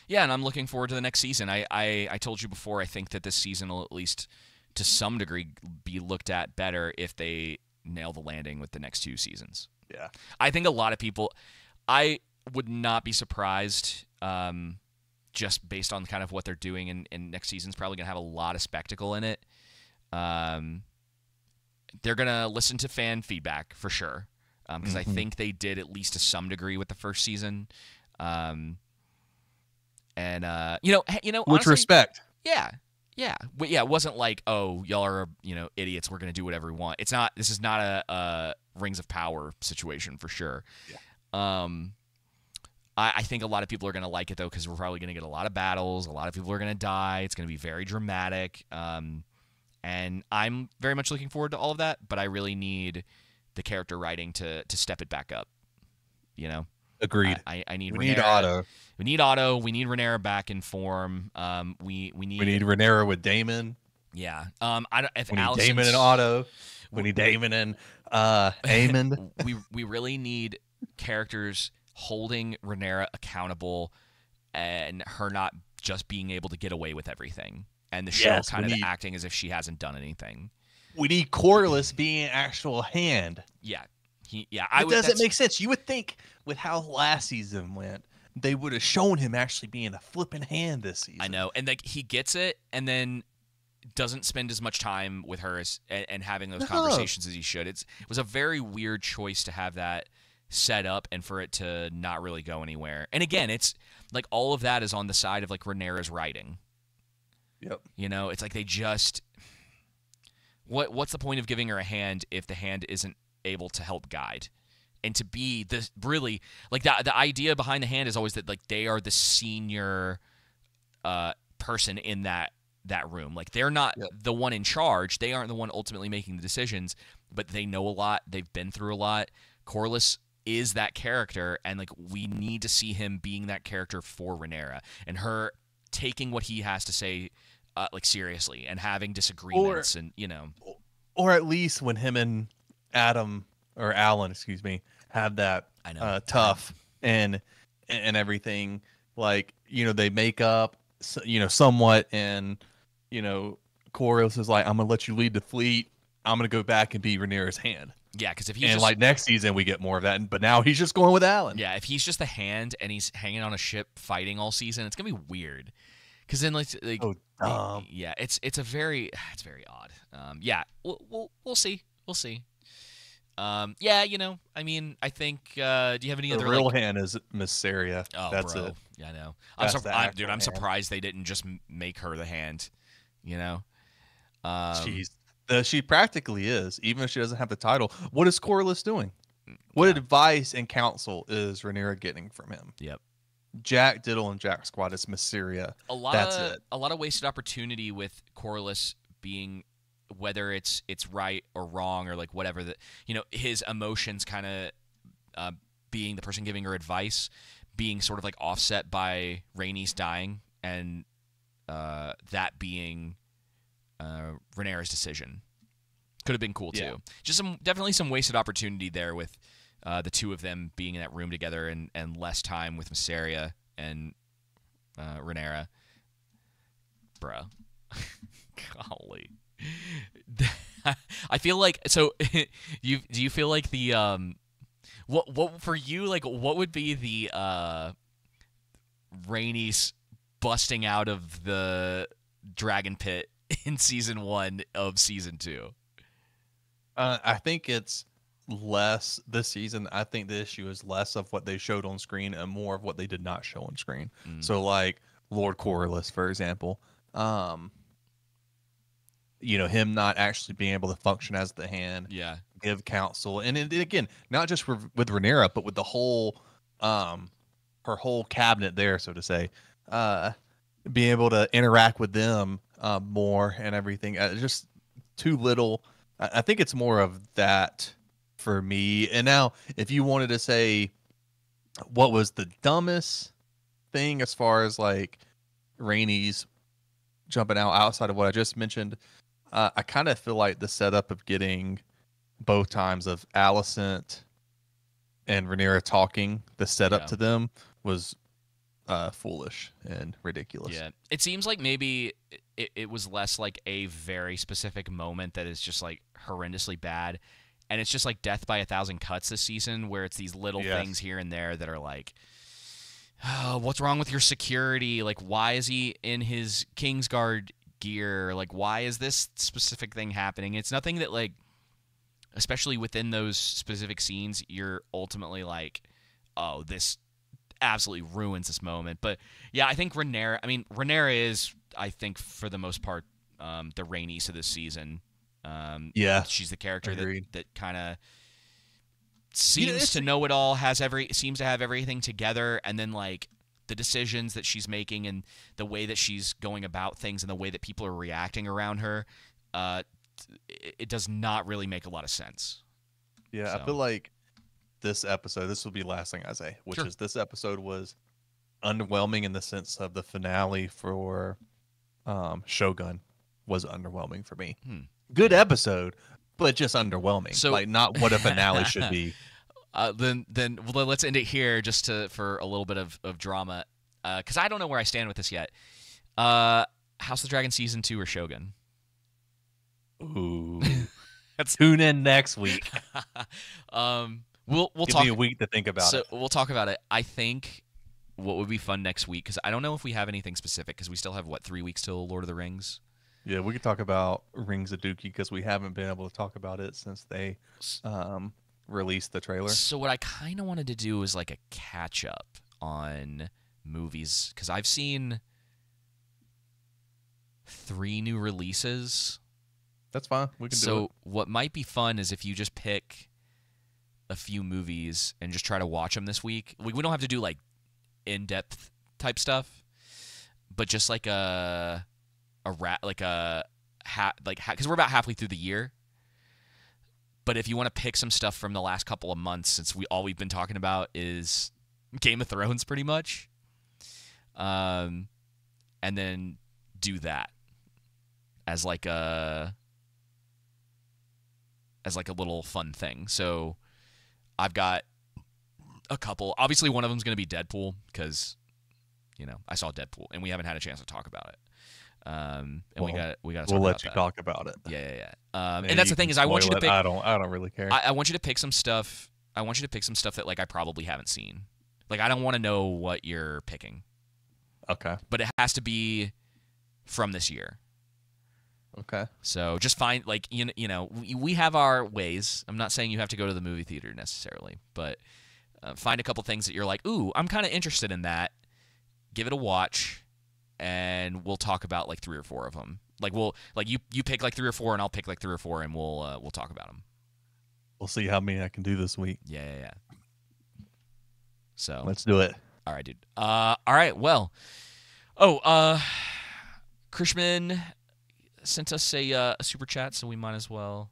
Yeah, and I'm looking forward to the next season. I told you before, I think that this season will at least to some degree be looked at better if they nail the landing with the next 2 seasons. Yeah. I think a lot of people, I would not be surprised just based on kind of what they're doing, and next season's probably going to have a lot of spectacle in it. They're going to listen to fan feedback for sure, because I think they did at least to some degree with the first season. And Which honestly, respect. Yeah. It wasn't like, oh, y'all are idiots, we're gonna do whatever we want. This is not a Rings of Power situation for sure. Yeah. I think a lot of people are gonna like it though, because we're probably gonna get a lot of battles, a lot of people are gonna die, it's gonna be very dramatic, and I'm very much looking forward to all of that, but I really need the character writing to step it back up. Agreed. I need We need Rhaenyra. Otto. We need Otto. We need Rhaenyra back in form. We need Rhaenyra with Daemon. Yeah. I don't. If We need Alicent's- Daemon and Otto. We need Daemon and Aemond. we really need characters holding Rhaenyra accountable, and her not just being able to get away with everything, and the show kind of acting as if she hasn't done anything. We need Corlys being an actual hand. Yeah. It doesn't make sense. You would think with how last season went, they would have shown him actually being a flipping hand this season. I know, and like he gets it, and then doesn't spend as much time with her and having those conversations as he should. It was a very weird choice to have that set up and for it to not really go anywhere. And again, it's like all of that is on the side of like Rhaenyra's writing. Yep. It's like they just what's the point of giving her a hand if the hand isn't able to help guide? And to be this really like the idea behind the hand is always that like they are the senior person in that room. Like they're not the one in charge. They aren't the one ultimately making the decisions, but they know a lot. They've been through a lot. Corlys is that character, and like we need to see him being that character for Rhaenyra and her taking what he has to say like seriously, and having disagreements, and or at least when him and Adam or Alan, excuse me, have that I know tough and everything, like they make up, somewhat, and Corlys is like, I'm gonna let you lead the fleet. I'm gonna go back and be Rhaenyra's hand. Yeah, because if he's and just, like next season we get more of that, but now he's just going with Alan. yeah, if he's just the hand and he's hanging on a ship fighting all season, it's gonna be weird. Because then like Oh, dumb. yeah, it's very odd. Yeah, we'll see. We'll see. Yeah, I mean, I think. Do you have any The other real like? hand is Miss Saria. Oh, That's bro. it. Yeah, I know. That's the I'm actual hand. surprised they didn't just make her the hand. She's she practically is, even if she doesn't have the title. What is Corlys doing? What advice and counsel is Rhaenyra getting from him? Yep. Jack Diddle and Jack Squad is Miss Syria. That's it. A lot of wasted opportunity with Corlys being, whether it's right or wrong or like whatever, that his emotions kind of being the person giving her advice, being sort of like offset by Rhaenys dying, and that being Rhaenyra's decision. Could have been cool too. Just definitely some wasted opportunity there with the two of them being in that room together, and less time with Mysaria and Rhaenyra. Bruh. Golly. I feel like, so do you feel like the what for you, like what would be the Rhaenys busting out of the dragon pit in season 1 of season 2? I think it's less this season. I think the issue is less of what they showed on screen and more of what they did not show on screen. So like Lord Corlys, for example, him not actually being able to function as the hand, give counsel, and again, not just with Rhaenyra, but with the whole, her whole cabinet there, so to say, being able to interact with them more and everything. Just too little. I think it's more of that for me. And now, if you wanted to say what was the dumbest thing as far as like Rhaenys jumping out outside of what I just mentioned, I kind of feel like the setup of getting both times of Alicent and Rhaenyra talking, the setup to them was foolish and ridiculous. Yeah, it seems like maybe it was less like a very specific moment that is just like horrendously bad, and it's just like death by 1,000 cuts this season, where it's these little things here and there that are like, oh, what's wrong with your security? Like, why is he in his Kingsguard gear? Like, why is this specific thing happening? It's nothing that, like, especially within those specific scenes, you're ultimately like, oh, this absolutely ruins this moment. But yeah, I think Rhaenyra is, I think, for the most part, the Rhaenys of this season. She's the character that kind of seems to know it all, seems to have everything together, and then like the decisions that she's making and the way that she's going about things and the way that people are reacting around her, it does not really make a lot of sense. Yeah, So. I feel like this episode, this will be the last thing I say, which is this episode was underwhelming in the sense of the finale for Shogun was underwhelming for me. Good episode, but just underwhelming. So, like, not what a finale should be. Then let's end it here just for a little bit of drama, because I don't know where I stand with this yet. House of the Dragon season 2 or Shogun? Ooh. Tune in next week. We'll Give talk. me a week to think about it. We'll talk about it. I think what would be fun next week, because I don't know if we have anything specific, because we still have 3 weeks till Lord of the Rings. Yeah, we could talk about Rings of Dookie, because we haven't been able to talk about it since they released the trailer. So what I kind of wanted to do is like a catch up on movies, because I've seen 3 new releases. That's fine. We can do it. So what might be fun is if you just pick a few movies and just try to watch them this week. We don't have to do like in-depth type stuff, but just like because we're about halfway through the year. But if you want to pick some stuff from the last couple of months, since we've been talking about is Game of Thrones pretty much, and then do that. as like a little fun thing. So I've got a couple. Obviously, one of them's going to be Deadpool because I saw Deadpool and we haven't had a chance to talk about it. And we got to talk we'll about let you that. talk about it. Yeah. And that's the thing is, I want you to pick. I don't really care. I want you to pick some stuff. I want you to pick some stuff that like I probably haven't seen. Like I don't want to know what you're picking. Okay. But it has to be from this year. Okay. So just find like we have our ways. I'm not saying you have to go to the movie theater necessarily, but find a couple things that you're like, ooh, I'm kind of interested in that. Give it a watch, and we'll talk about like 3 or 4 of them. Like you pick like 3 or 4, and I'll pick like 3 or 4, and we'll talk about them. We'll see how many I can do this week. Yeah. So let's do it. All right, dude. All right. Well. Krishman sent us a super chat, so we might as well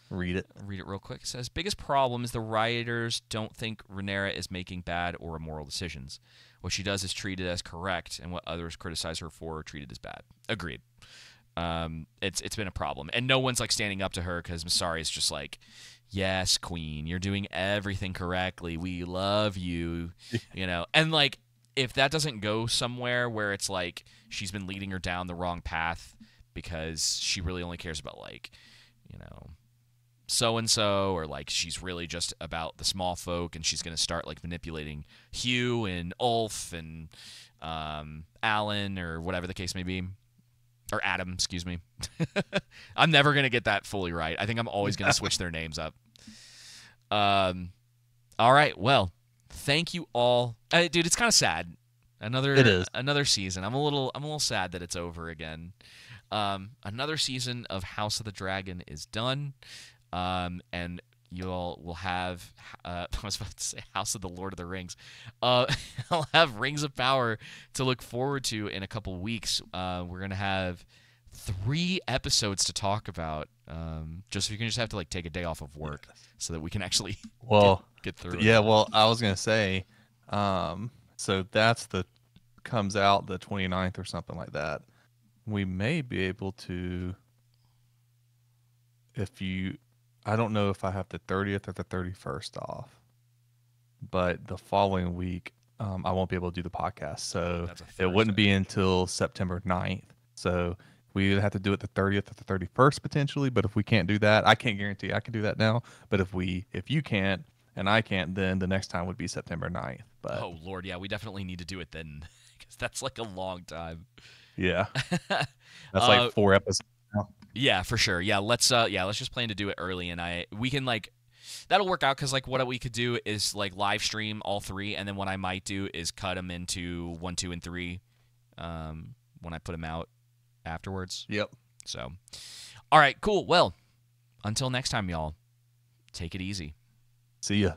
read it real quick. It says, biggest problem is the writers don't think Rhaenyra is making bad or immoral decisions. What she does is treated as correct, and what others criticize her for are treated as bad. Agreed. It's been a problem, and no one's like standing up to her because Masari is just like, yes, queen, you're doing everything correctly. We love you, and like if that doesn't go somewhere where it's like she's been leading her down the wrong path because she really only cares about like, so-and-so, or like she's really just about the small folk and she's going to start like manipulating Hugh and Ulf and Alan or whatever the case may be. Or Adam, excuse me. I'm never going to get that fully right. I think I'm always going to switch their names up. All right, well, thank you all. Dude, it's kind of sad. It is. Another season. I'm a little sad that it's over again. Another season of House of the Dragon is done. And you all will have I was about to say House of the Lord of the Rings. I'll have Rings of Power to look forward to in a couple weeks. We're gonna have 3 episodes to talk about. Just so you can just have to like take a day off of work so that we can actually get through it. Yeah, well, I was gonna say, so that's comes out the 29th or something like that. We may be able to, I don't know if I have the 30th or the 31st off, but the following week, I won't be able to do the podcast. So it wouldn't be until September 9th. So we would have to do it the 30th or the 31st potentially. But if we can't do that, I can't guarantee I can do that now. But if you can't and I can't, then the next time would be September 9th. But oh Lord, yeah, we definitely need to do it then because that's like a long time. Yeah, that's like 4 episodes now. Yeah, for sure. Yeah, let's just plan to do it early, and we can like that'll work out because like what we could do is like live stream all 3, and then what I might do is cut them into 1, 2, and 3 when I put them out afterwards. Yep. So, all right, cool. Well, until next time, y'all, take it easy. See ya.